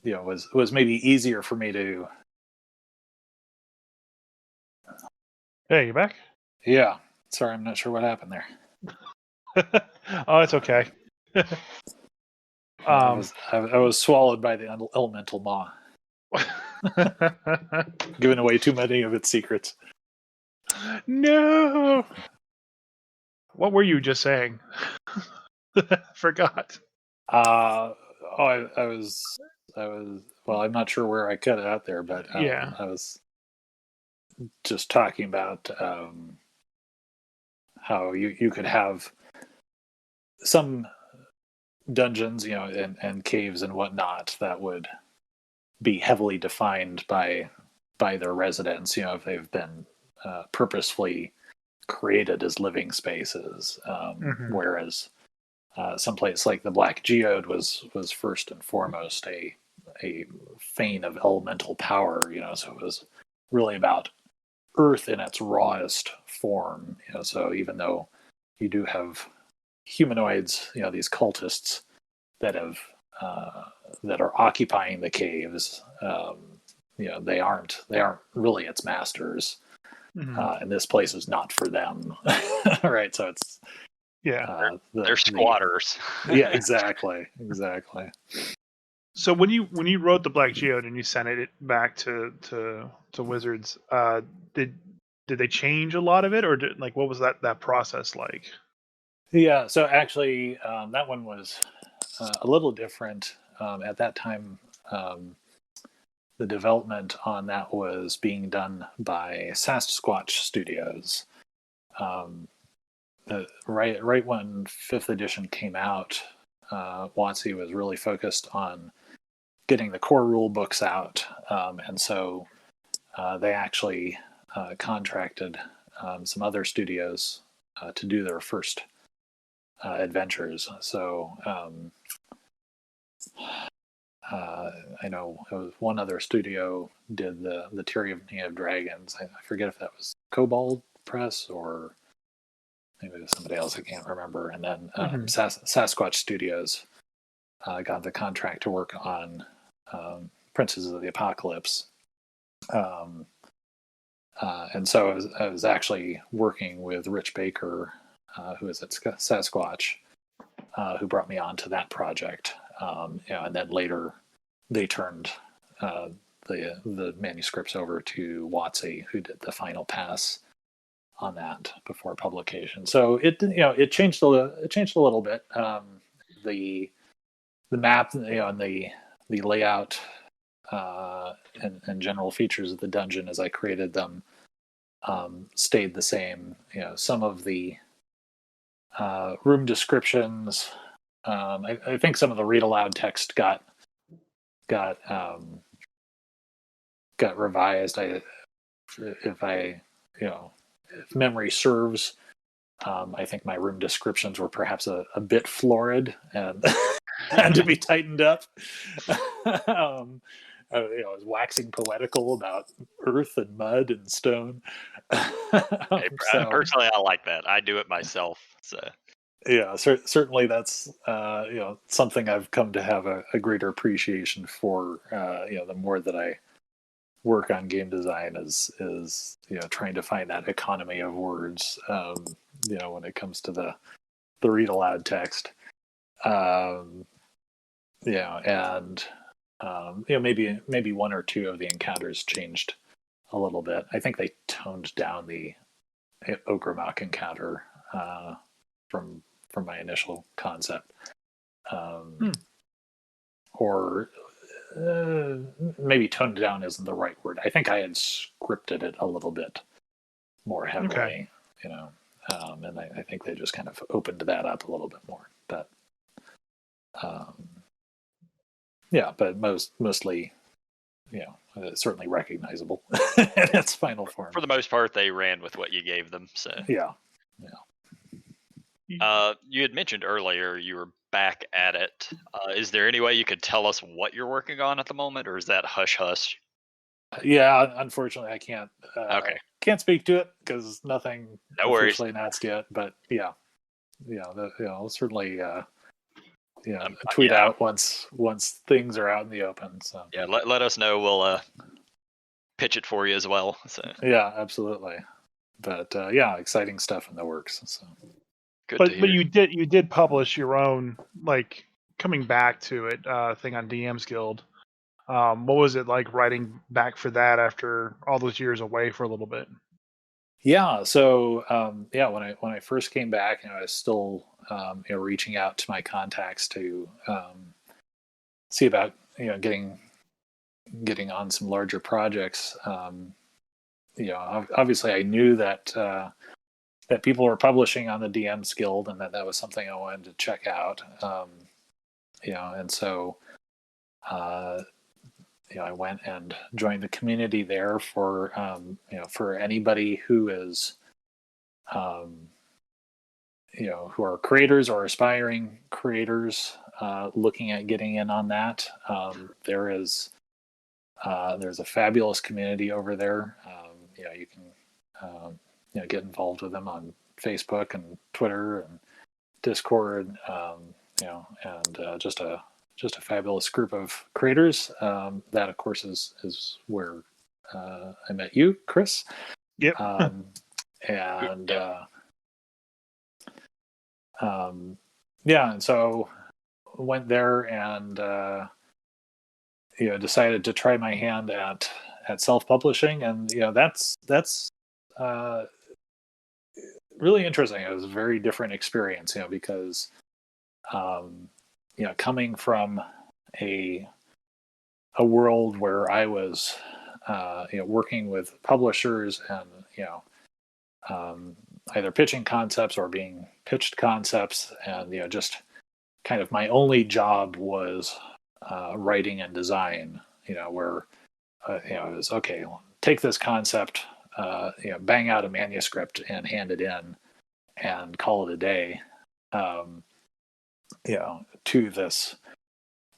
was maybe easier for me to. Hey, you back? Yeah, sorry, I'm not sure what happened there. Oh, it's okay. I was swallowed by the elemental maw, giving away too many of its secrets. No. What were you just saying? Forgot. I was. Well, I'm not sure where I cut it out there, but Yeah. I was just talking about how you could have some dungeons, and caves and whatnot that would be heavily defined by their residents, if they've been purposefully created as living spaces, whereas someplace like the Black Geode was first and foremost a fane of elemental power, so it was really about Earth in its rawest form, so even though you do have humanoids, these cultists that have that are occupying the caves, they aren't really its masters, and this place is not for them. Right, so it's they're squatters. Yeah, exactly. So when you wrote the Black Geode and you sent it back to Wizards, did they change a lot of it, or what was that process like? Yeah, so actually, that one was a little different. At that time, the development on that was being done by Sasquatch Studios. Right when 5th edition came out, WotC was really focused on getting the core rule books out, and so they actually contracted some other studios to do their first adventures. So I know it was one other studio did the Tyranny of Dragons. I forget if that was Kobold Press or maybe it was somebody else. I can't remember. And then Sasquatch Studios got the contract to work on Princes of the Apocalypse. And so I was actually working with Rich Baker, who is at Sasquatch, who brought me onto that project. And then later they turned the manuscripts over to WotC, who did the final pass on that before publication. So it changed a little bit. The map, and the layout and general features of the dungeon as I created them stayed the same. Some of the room descriptions. I think some of the read aloud text got revised. If memory serves, I think my room descriptions were perhaps a bit florid and had to be tightened up. I was waxing poetical about earth and mud and stone. Personally, I like that. I do it myself. So yeah, certainly that's something I've come to have a greater appreciation for. The more that I work on game design is trying to find that economy of words. When it comes to the read aloud text. And maybe one or two of the encounters changed a little bit. I think they toned down the Ogremock encounter from my initial concept, or maybe toned down isn't the right word. I think I had scripted it a little bit more heavily, and I think they just kind of opened that up a little bit more. But but mostly, certainly recognizable in its final form. For the most part, they ran with what you gave them. So yeah. You had mentioned earlier you were back at it. Is there any way you could tell us what you're working on at the moment, or is that hush hush? Yeah, unfortunately, I can't. Okay. Can't speak to it because nothing No worries. officially announced yet. But I'll certainly tweet out once things are out in the open. So yeah, let us know. We'll pitch it for you as well. So yeah, absolutely. But exciting stuff in the works. So good. But you did publish your own, like, coming back to it thing on DM's Guild. What was it like writing back for that after all those years away for a little bit? Yeah. So when I first came back, I was still reaching out to my contacts to see about getting on some larger projects. Obviously, I knew that that people were publishing on the DM's Guild, and that was something I wanted to check out. And so I went and joined the community there for anybody who is who are creators or aspiring creators looking at getting in on that. There's a fabulous community over there. You can get involved with them on Facebook and Twitter and Discord. And just a fabulous group of creators. That, of course, is where I met you, Chris. Yep. And so went there and decided to try my hand at self-publishing, and that's really interesting. It was a very different experience, because coming from a world where I was working with publishers and either pitching concepts or being pitched concepts, and just kind of my only job was writing and design, where it was okay, take this concept, bang out a manuscript and hand it in and call it a day, to this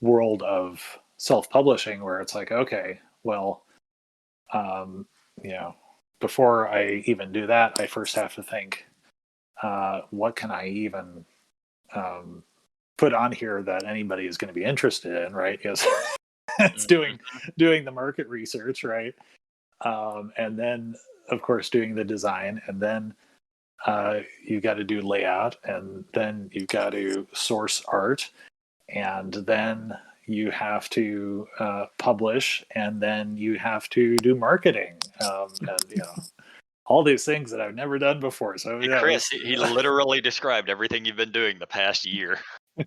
world of self-publishing where it's like, okay, well, before I even do that, I first have to think, what can I even put on here that anybody is going to be interested in, right? Because it's doing the market research, right? And then, of course, doing the design, and then you got to do layout, and then you've got to source art, and then you have to publish, and then you have to do marketing, and all these things that I've never done before. So hey, Chris, he literally described everything you've been doing the past year.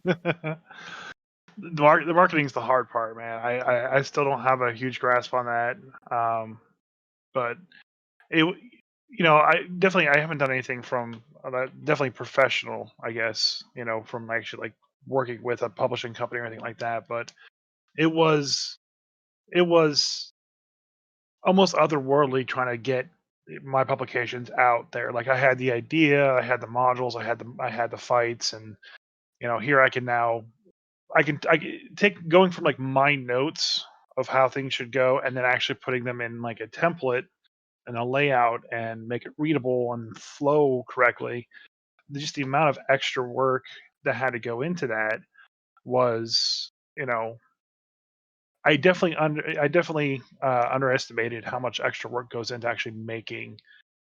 The marketing's the hard part, man. I still don't have a huge grasp on that, but it I haven't done anything from definitely professional, I guess, from actually like working with a publishing company or anything like that. But it was almost otherworldly trying to get my publications out there. Like, I had the idea, I had the modules, I had the fights, and here I can take going from like my notes of how things should go, and then actually putting them in like a template and a layout and make it readable and flow correctly. Just the amount of extra work that had to go into that was, I definitely underestimated how much extra work goes into actually making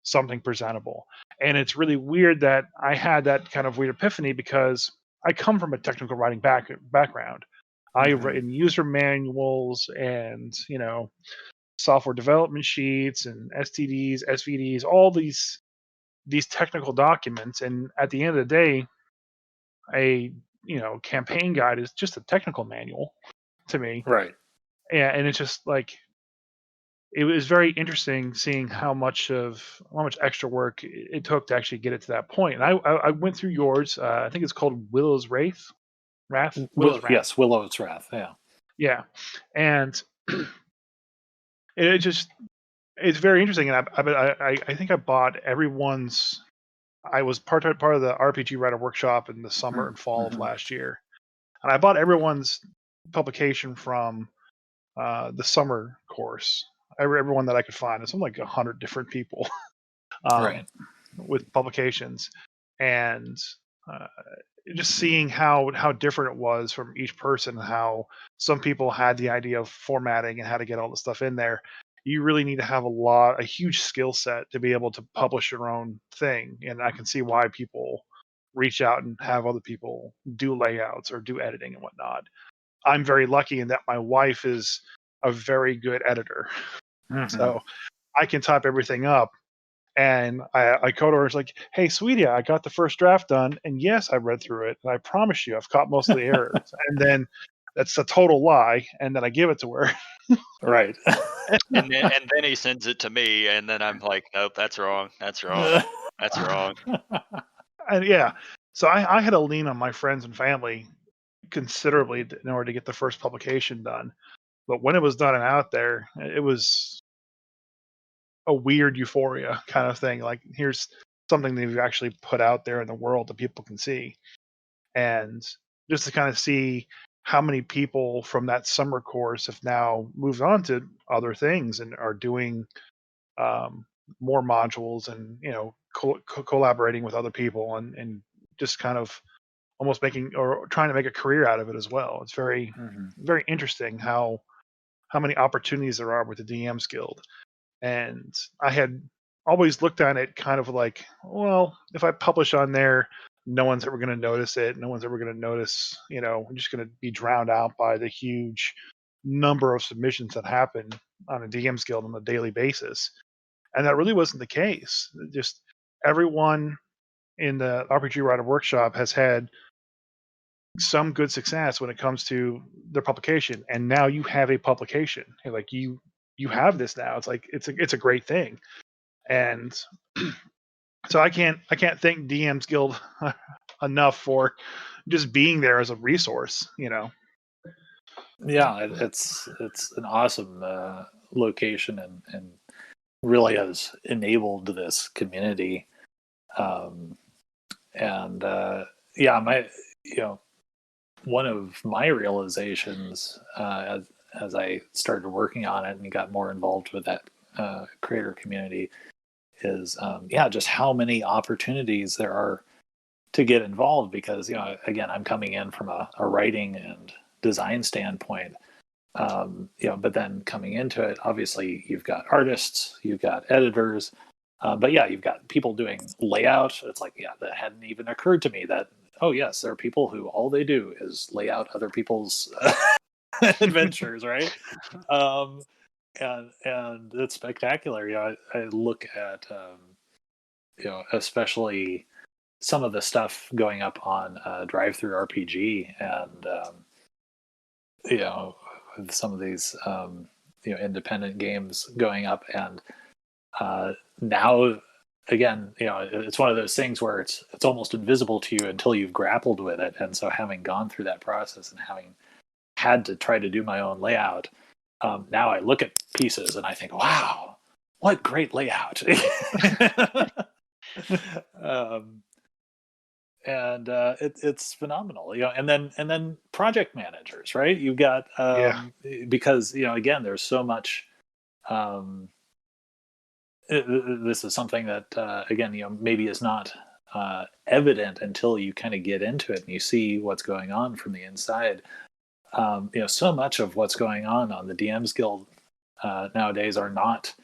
something presentable. And it's really weird that I had that kind of weird epiphany because I come from a technical writing background. I've written user manuals and, software development sheets and STDs, SVDs, all these technical documents. And at the end of the day, a campaign guide is just a technical manual to me. Right. And it's just like it was very interesting seeing how much extra work it took to actually get it to that point. And I went through yours. I think it's called Willow's Wrath. Willow's Wrath. Yes, Willow's Wrath. Yeah. Yeah, and it just it's very interesting. And I think I bought everyone's. I was part of the RPG writer workshop in the summer and fall of last year, and I bought everyone's publication from the summer course. Everyone that I could find. It's something like 100 different people Right. with publications, and just seeing how different it was from each person. How some people had the idea of formatting and how to get all the stuff in there. You really need to have a huge skill set to be able to publish your own thing, and I can see why people reach out and have other people do layouts or do editing and whatnot. I'm very lucky in that my wife is a very good editor. So I can type everything up, and I code her. It's like, "Hey, sweetie, I got the first draft done, and yes, I read through it, and I promise you, I've caught most of the errors." And then that's a total lie, and then I give it to her. Right. And then he sends it to me, and then I'm like, nope, that's wrong. That's wrong. That's wrong. And yeah, so I had to lean on my friends and family considerably in order to get the first publication done. But when it was done and out there, it was a weird euphoria kind of thing. Like, here's something that you've actually put out there in the world that people can see. And just to kind of see how many people from that summer course have now moved on to other things and are doing more modules and, collaborating with other people and just kind of almost making or trying to make a career out of it as well. It's very, very interesting how many opportunities there are with the DMs Guild. And I had always looked at it kind of like, well, if I publish on there, no one's ever going to notice it. No one's ever going to notice, I'm just going to be drowned out by the huge number of submissions that happen on a DMs Guild on a daily basis. And that really wasn't the case. Just everyone in the RPG Writer Workshop has had some good success when it comes to their publication. And now you have a publication. Like you have this now. It's like it's a great thing. And so I can't thank DMs Guild enough for just being there as a resource. Yeah, it's an awesome location and really has enabled this community. And yeah, one of my realizations as I started working on it and got more involved with that creator community is just how many opportunities there are to get involved, because again, I'm coming in from a writing and design standpoint, but then coming into it, obviously you've got artists, you've got editors, but yeah, you've got people doing layout. It's like, that hadn't even occurred to me that, oh yes, there are people who all they do is lay out other people's adventures, right? And it's spectacular. I look at especially some of the stuff going up on Drive Through RPG, and with some of these independent games going up, and now again, it's one of those things where it's almost invisible to you until you've grappled with it. And so having gone through that process and having had to try to do my own layout, now I look at pieces and I think, wow, what great layout. It's phenomenal, and then project managers, right? You've got because again, there's so much. This is something that again, maybe is not evident until you kind of get into it and you see what's going on from the inside. So much of what's going on the DMs Guild nowadays are not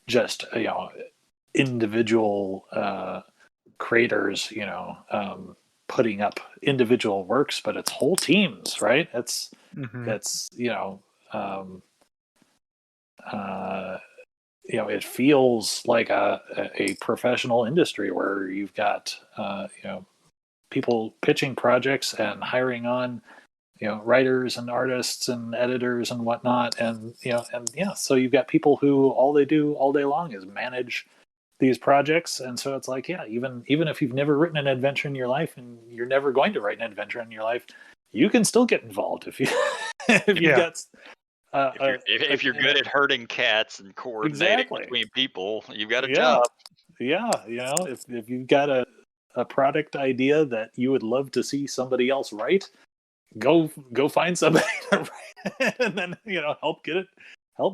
just individual creators, putting up individual works, but it's whole teams, right? It's um, it feels like a professional industry where you've got people pitching projects and hiring on writers and artists and editors and whatnot, and so you've got people who all they do all day long is manage these projects. And so it's like, even if you've never written an adventure in your life and you're never going to write an adventure in your life, you can still get involved if you if you've got if you're good at herding cats and coordinating between people, you've got a job. If you've got a product idea that you would love to see somebody else write, go find somebody to write, and then help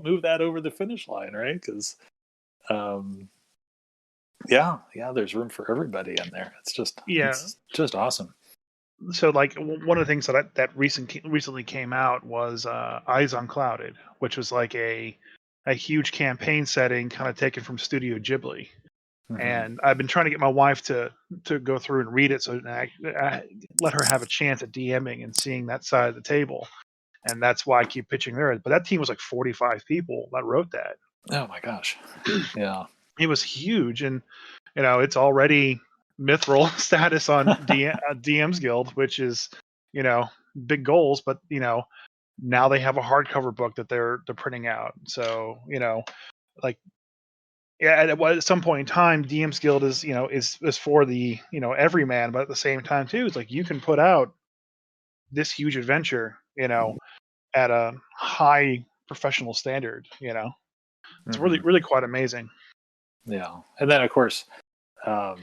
move that over the finish line, right? Because there's room for everybody in there. It's just awesome. So, like, one of the things that recently came out was Eyes Unclouded, which was like a huge campaign setting, kind of taken from Studio Ghibli. Mm-hmm. And I've been trying to get my wife to go through and read it, so I let her have a chance at DMing and seeing that side of the table. And that's why I keep pitching there. But that team was like 45 people that wrote that. Oh my gosh. Yeah. It was huge. And, it's already mithril status on DM's Guild, which is, big goals. But, now they have a hardcover book that they're printing out. So, at some point in time, DM's Guild is, is for the, everyman. But at the same time, too, it's like you can put out this huge adventure, at a high professional standard. It's really, really quite amazing. Yeah. And then, of course, like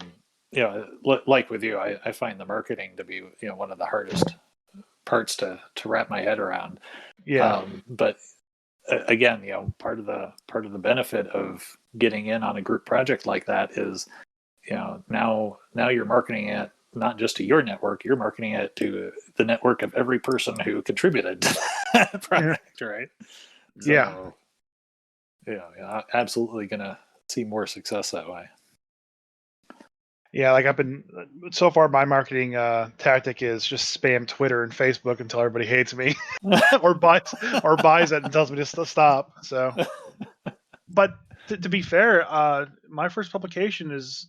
with you, I find the marketing to be, one of the hardest parts to wrap my head around. Yeah. But again, part of the benefit of getting in on a group project like that is, now you're marketing it not just to your network, you're marketing it to the network of every person who contributed to that project, right? So, absolutely gonna see more success that way. Yeah, like so far my marketing tactic is just spam Twitter and Facebook until everybody hates me or buys it and tells me to stop. So, but to be fair, my first publication is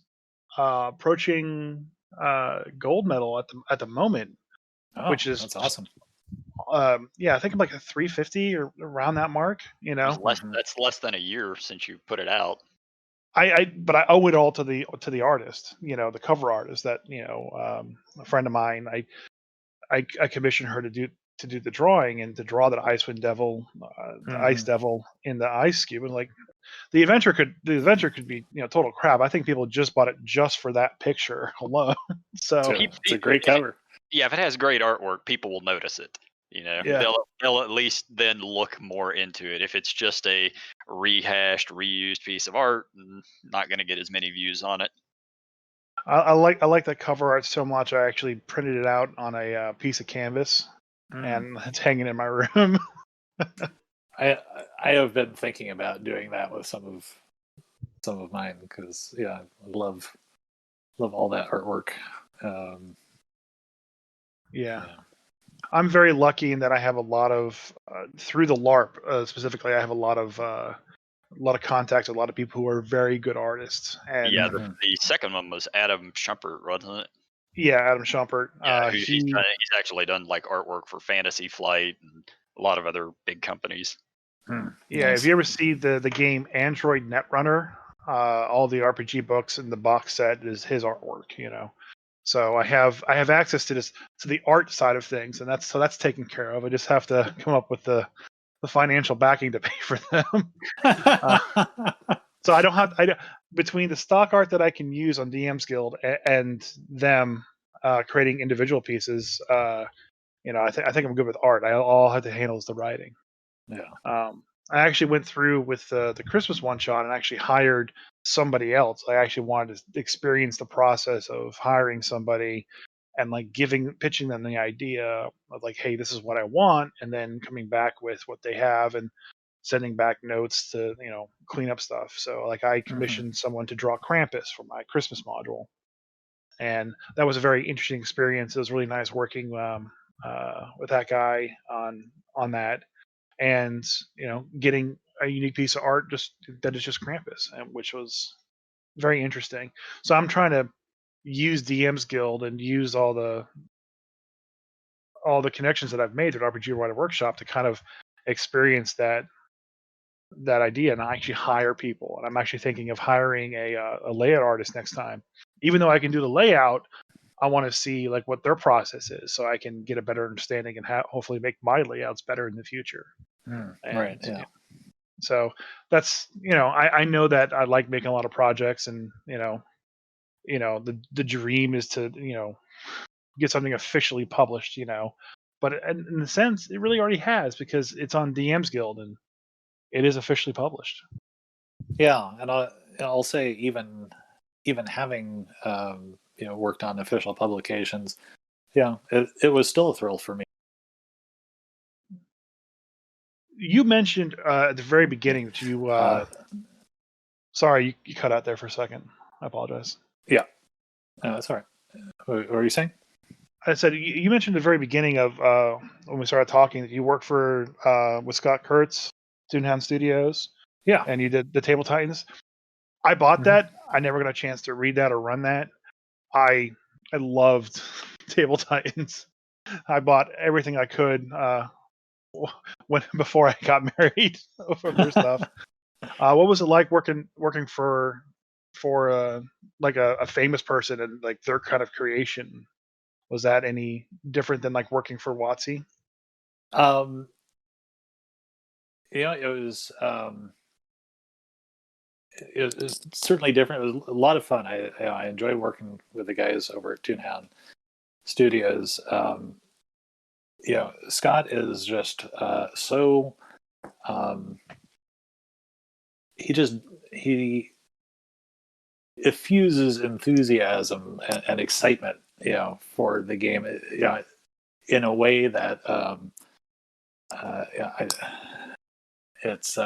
approaching gold medal at the moment, which is that's awesome. I think I'm like a 350 or around that mark. That's less than a year since you put it out. But I owe it all to the artist, the cover artist that a friend of mine. I commissioned her to do the drawing and to draw that Icewind Devil, the Ice Devil in the ice cube, and like the adventure could be total crap. I think people just bought it just for that picture alone. So it's a great cover. If it has great artwork, people will notice it. They'll at least then look more into it. If it's just a rehashed, reused piece of art, not going to get as many views on it. I like that cover art so much. I actually printed it out on a piece of canvas, and it's hanging in my room. I have been thinking about doing that with some of mine because I love all that artwork. I'm very lucky in that I have a lot of through the LARP specifically. I have a lot of contacts, a lot of people who are very good artists. And the second one was Adam Schumpert, wasn't it? Yeah, Adam Schumpert. He's actually done like artwork for Fantasy Flight and a lot of other big companies. Yeah, nice. Have you ever seen the game Android Netrunner? All the RPG books in the box set is his artwork. So I have access to the art side of things, and that's taken care of. I just have to come up with the financial backing to pay for them. So I don't have between the stock art that I can use on DM's Guild and them creating individual pieces. I think I'm good with art. All I have to handle is the writing. Yeah. I actually went through with the Christmas one shot and actually hired somebody else. I actually wanted to experience the process of hiring somebody and like pitching them the idea of like, hey, this is what I want, and then coming back with what they have and sending back notes to clean up stuff. So like I commissioned someone to draw Krampus for my Christmas module, and that was a very interesting experience. It was really nice working with that guy on that, and getting a unique piece of art just that is just Krampus, which was very interesting. So I'm trying to use DM's Guild and use all the connections that I've made at RPG Writer Workshop to kind of experience that idea and actually hire people. And I'm actually thinking of hiring a layout artist next time. Even though I can do the layout, I want to see like what their process is, so I can get a better understanding and hopefully make my layouts better in the future. Right. And Yeah. so that's I know that I like making a lot of projects, and the dream is to get something officially published. But in a sense, it really already has, because it's on DM's Guild and it is officially published. Yeah, and I'll say even having worked on official publications, it was still a thrill for me. You mentioned at the very beginning that you sorry, you cut out there for a second. I apologize. Yeah, that's all right. What were you saying? I said you mentioned at the very beginning of when we started talking that you work for with Scott Kurtz, Toonhound Studios. Yeah, and you did the Table Titans. I bought that. I never got a chance to read that or run that. I loved Table Titans. I bought everything I could before I got married for their stuff. What was it like working for like a famous person and like their kind of creation? Was that any different than like working for WotC? It was certainly different. It was a lot of fun. I enjoyed working with the guys over at Toonhound Studios. Scott is just so he effuses enthusiasm and excitement, for the game, in a way that it's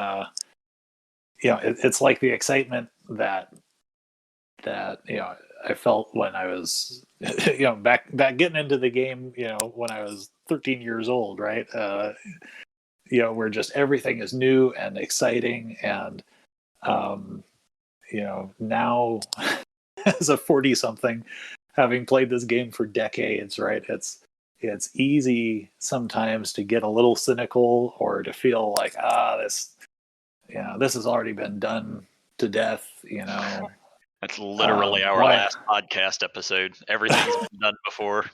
it's like the excitement that I felt when I was back getting into the game, when I was 13 years old, right? Where just everything is new and exciting, and now as a 40 something, having played this game for decades, right? It's easy sometimes to get a little cynical, or to feel like this has already been done to death. That's literally our last podcast episode. Everything's been done before.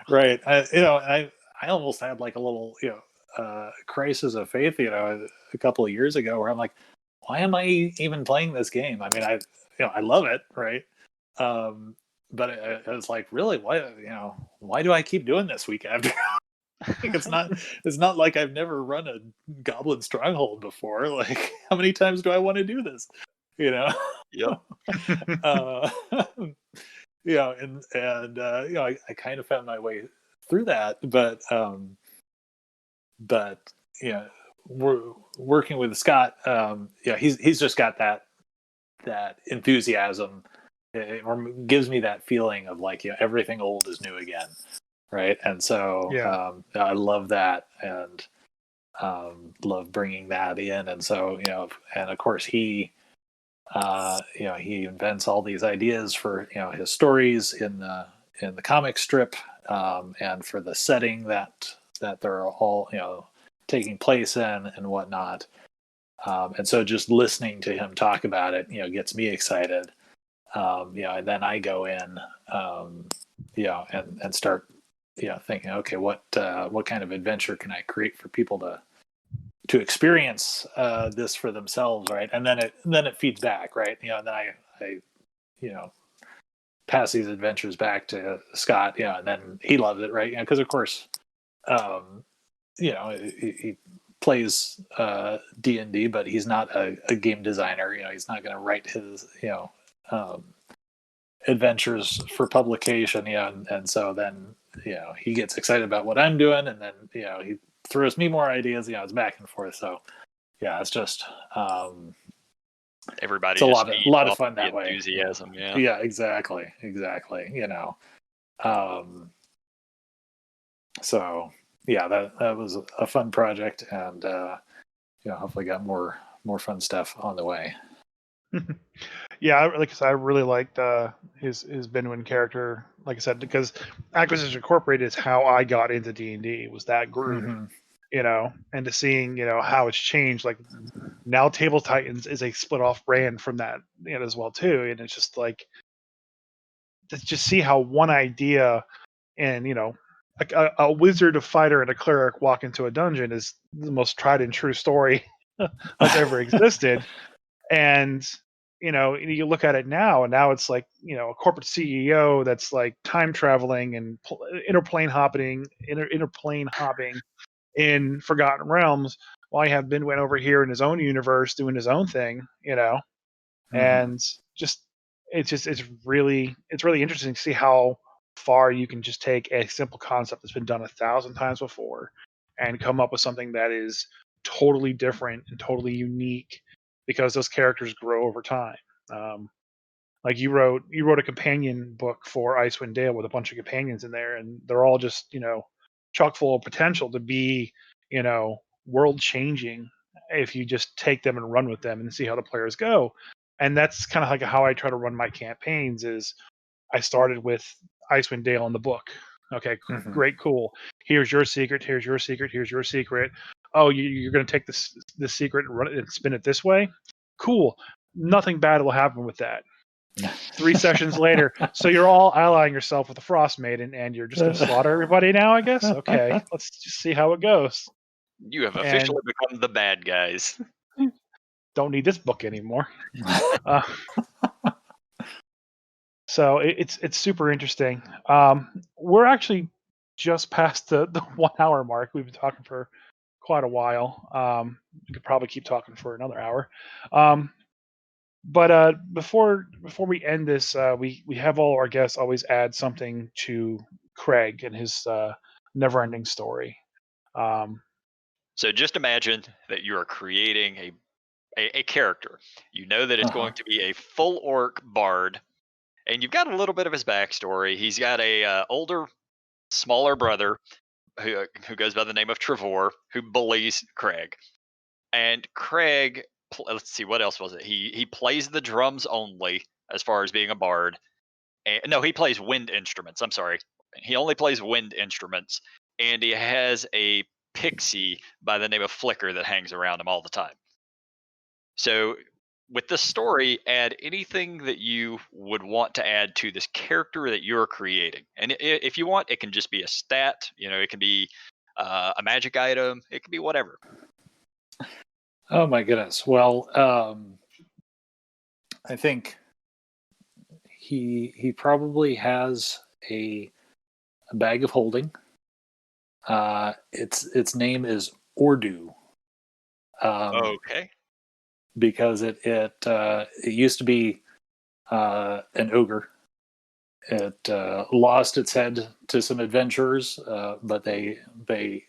Right. I almost had like a little crisis of faith, a couple of years ago, where I'm like, why am I even playing this game? I mean, I love it, right? But it was like, really, why do I keep doing this week after? Like, it's not like I've never run a Goblin Stronghold before. Like, how many times do I want to do this? Yep. I kind of found my way through that, but we're working with Scott. He's just got that enthusiasm, or gives me that feeling of like, everything old is new again, right? And so I love that, and love bringing that in. And so and of course he invents all these ideas for his stories in the comic strip, and for the setting that they're all taking place in and whatnot. And so just listening to him talk about it, gets me excited. And then I go in, and start, thinking, okay, what kind of adventure can I create for people to experience this for themselves, right? And then it feeds back, right? And then I pass these adventures back to Scott, and then he loves it, right? Because of course, he plays D&D, but he's not a game designer. He's not going to write his adventures for publication. And so then he gets excited about what I'm doing, and then he throws me more ideas. It's back and forth. So it's just It's Everybody a just feeds lot of off fun the that way. enthusiasm. Yeah. Yeah, exactly. So yeah, that was a fun project, and hopefully got more fun stuff on the way. Yeah, like I said, I really liked his Benwin character. Like I said, because Acquisition Incorporated is how I got into D&D. Was that group, Mm-hmm. And to seeing how it's changed. Like now, Table Titans is a split off brand from that as well too, and it's just like to just see how one idea and like a wizard, a fighter, and a cleric walk into a dungeon is the most tried and true story that's ever existed. And you look at it now, and now it's like a corporate CEO that's like time traveling and interplane hopping in Forgotten Realms, while you have Binwin over here in his own universe doing his own thing, Mm-hmm. and it's really interesting to see how far you can just take a simple concept that's been done 1,000 times before and come up with something that is totally different and totally unique because those characters grow over time. Like you wrote a companion book for Icewind Dale with a bunch of companions in there, and they're all just chock full of potential to be world changing if you just take them and run with them and see how the players go. And that's kind of like how I try to run my campaigns. Is I started with Icewind Dale in the book. Okay, Mm-hmm. great, cool. Here's your secret. Here's your secret. Here's your secret. Oh, you're going to take this secret and run it and spin it this way. Cool. Nothing bad will happen with that. 3 sessions later, so you're all allying yourself with the Frost Maiden, and you're just going to slaughter everybody now, I guess. Okay, let's just see how it goes. You have And officially become the bad guys. don't need this book anymore. Uh, so it's super interesting. We're actually just past the 1 hour mark. We've been talking for quite a while. We could probably keep talking for another hour. But before we end this, we have all our guests always add something to Craig and his never-ending story. So just imagine that you are creating a character. You know that it's Uh-huh. going to be a full orc bard, and you've got a little bit of his backstory. He's got a older, smaller brother who goes by the name of Trevor, who bullies Craig. And Craig, let's see, what else was it? He plays the drums only as far as being a bard. And, no, he plays wind instruments. I'm sorry, he only plays wind instruments, and he has a pixie by the name of Flicker that hangs around him all the time. So, with this story, add anything that you would want to add to this character that you're creating. And if you want, it can just be a stat. It can be a magic item. It can be whatever. Oh my goodness. Well, I think he probably has a bag of holding. Its name is Ordu. Okay. Because it used to be an ogre. It lost its head to some adventurers, but they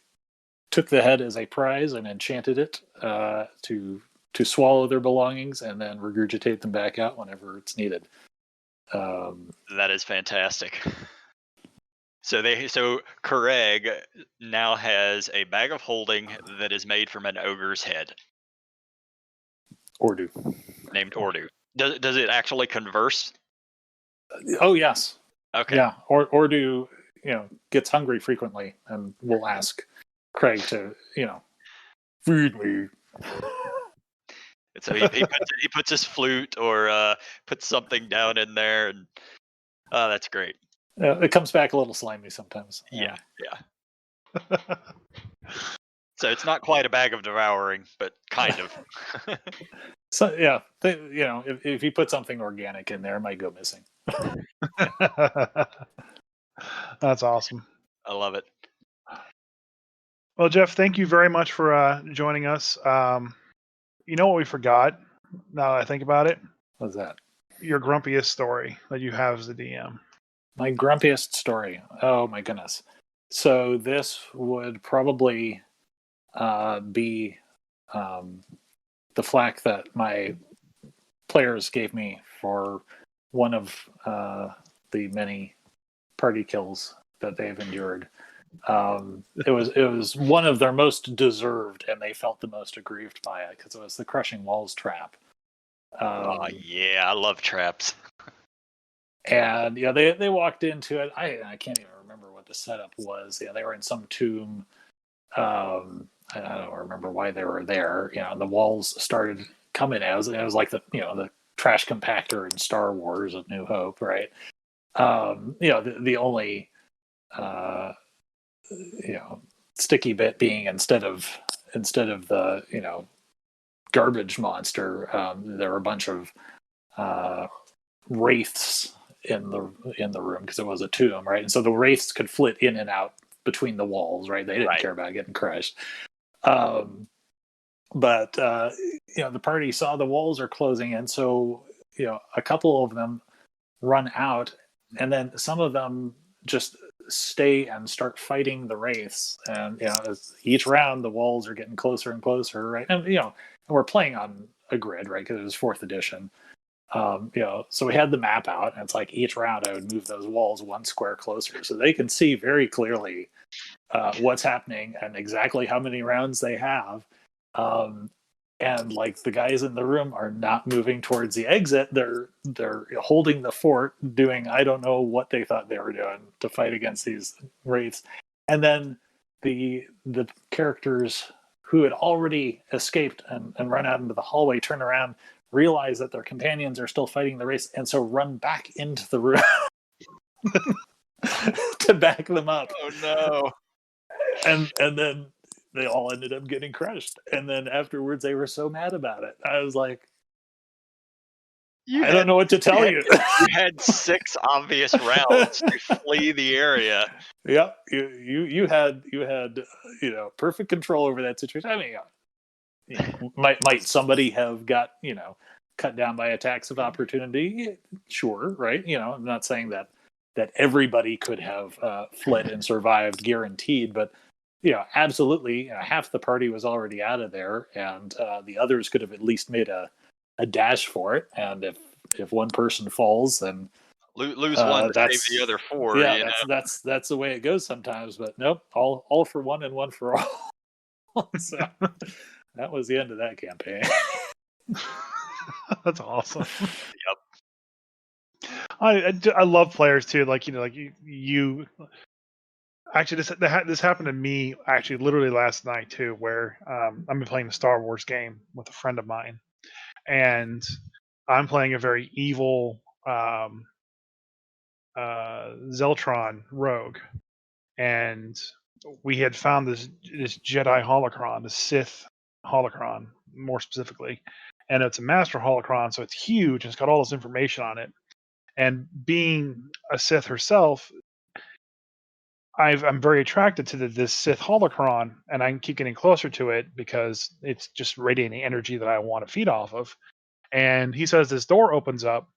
took the head as a prize and enchanted it to swallow their belongings and then regurgitate them back out whenever it's needed. That is fantastic. So Craig now has a bag of holding that is made from an ogre's head. Ordu. Named Ordu. Does it actually converse? Oh yes. Okay. Yeah. Ordu, gets hungry frequently and will ask Craig to, feed me. And so he puts his flute or puts something down in there, and that's great. It comes back a little slimy sometimes. Yeah. So it's not quite a bag of devouring, but kind of. So yeah, if you put something organic in there, it might go missing. That's awesome. I love it. Well, Jeff, thank you very much for joining us. You know what we forgot? Now that I think about it, What's that? your grumpiest story that you have as the DM. My grumpiest story. Oh my goodness. So this would probably be the flack that my players gave me for one of the many party kills that they've endured. It was one of their most deserved, and they felt the most aggrieved by it because it was the crushing walls trap. Oh yeah, I love traps. And yeah, they walked into it. I can't even remember what the setup was. Yeah, they were in some tomb. I don't remember why they were there. You know, and the walls started coming as it was like the trash compactor in Star Wars of New Hope, right? The only sticky bit being instead of the garbage monster, there were a bunch of wraiths in the room because it was a tomb, right? And so the wraiths could flit in and out between the walls, right? They didn't care about getting crushed. But the party saw the walls are closing in, so a couple of them run out, and then some of them just stay and start fighting the wraiths. And as each round the walls are getting closer and closer, right? And we're playing on a grid, right? Because it was 4th edition. So we had the map out, and it's like each round I would move those walls 1 square closer so they can see very clearly what's happening and exactly how many rounds they have. And like the guys in the room are not moving towards the exit. They're holding the fort, doing I don't know what they thought they were doing to fight against these wraiths. And then the characters who had already escaped and run out into the hallway turn around, realize that their companions are still fighting the race, and so run back into the room to back them up. Oh no. And then they all ended up getting crushed. And then afterwards they were so mad about it. I was like, I don't know what to tell you. You had 6 obvious rounds to flee the area. Yep. You had perfect control over that situation. I mean, might somebody have got cut down by attacks of opportunity? Sure, right? I'm not saying that everybody could have fled and survived guaranteed, but absolutely, half the party was already out of there, and the others could have at least made a dash for it. And if one person falls, then lose one to save the other 4. Yeah, that's the way it goes sometimes. But nope, all for one and one for all. So that was the end of that campaign. That's awesome. Yep. I love players too. Like you. Actually, this happened to me actually literally last night too, where I've been playing a Star Wars game with a friend of mine, and I'm playing a very evil Zeltron rogue, and we had found this Jedi holocron, the Sith holocron more specifically, and it's a master holocron, so it's huge and it's got all this information on it. And being a Sith herself, I'm very attracted to this Sith holocron, and I keep getting closer to it because it's just radiating energy that I want to feed off of. And he says this door opens up,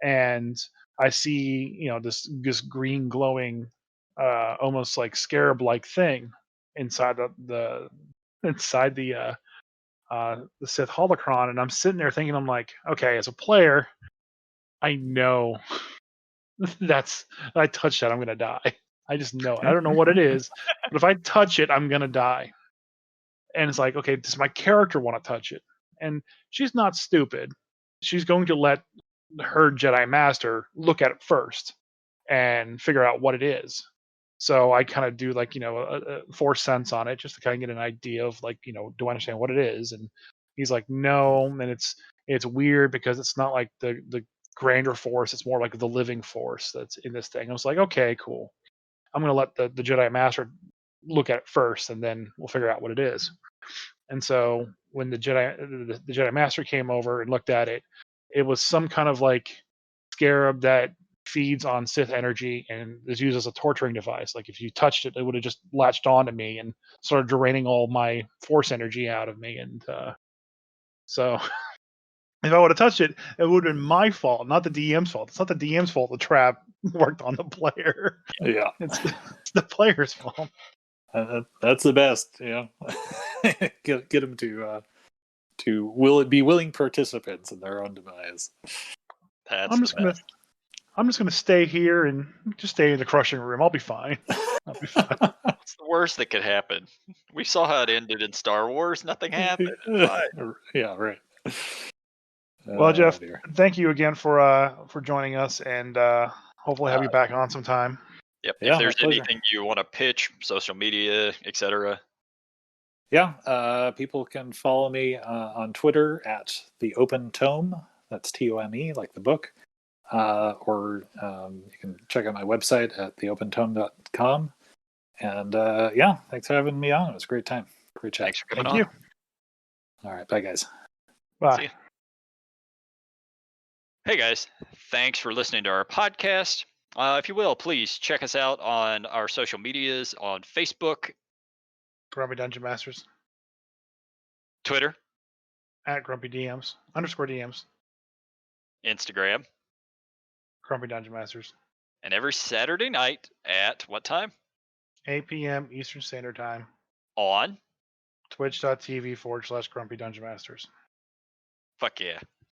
and I see this green glowing, almost like scarab-like thing inside the Sith holocron, and I'm sitting there thinking, I'm like, okay, as a player, I know I touch that, I'm gonna die. I just know it. I don't know what it is, but if I touch it, I'm gonna die. And it's like, okay, does my character want to touch it? And she's not stupid. She's going to let her Jedi Master look at it first and figure out what it is. So I kind of do like a 4 sense on it just to kind of get an idea of like do I understand what it is? And he's like, no, and it's weird because it's not like the grander force. It's more like the living force that's in this thing. I was like, okay, cool. I'm going to let the Jedi Master look at it first, and then we'll figure out what it is. And so when the Jedi Master came over and looked at it, it was some kind of like scarab that feeds on Sith energy and is used as a torturing device. Like if you touched it, it would have just latched onto me and started draining all my Force energy out of me. And so if I would have touched it, it would have been my fault, not the DM's fault. It's not the DM's fault the trap worked on the player. Yeah. It's the player's fault. That's the best, get them to will be willing participants in their own demise. That's I'm the just gonna best. I'm just gonna stay here and just stay in the crushing room. I'll be fine. I'll be fine. It's the worst that could happen. We saw how it ended in Star Wars. Nothing happened. It's fine. Yeah, right. Well, Jeff, Dear. thank you again for joining us, and hopefully have you back on sometime. Yep. Yeah, If there's my pleasure. anything you want to pitch, social media, etc. Yeah, people can follow me on Twitter at the Open Tome. That's TOME, like the book. Or you can check out my website at theopentome.com. And yeah, thanks for having me on. It was a great time. Great chat. Thanks for coming Thank on. you. All right, bye guys. Bye. See ya. Hey guys, thanks for listening to our podcast. If you will, please check us out on our social medias on Facebook, Grumpy Dungeon Masters Twitter, at Grumpy DMs _DMs. Instagram, Grumpy Dungeon Masters. and every Saturday night at what time? 8 p.m. Eastern Standard Time. On Twitch.tv /Grumpy Dungeon Masters. Fuck yeah.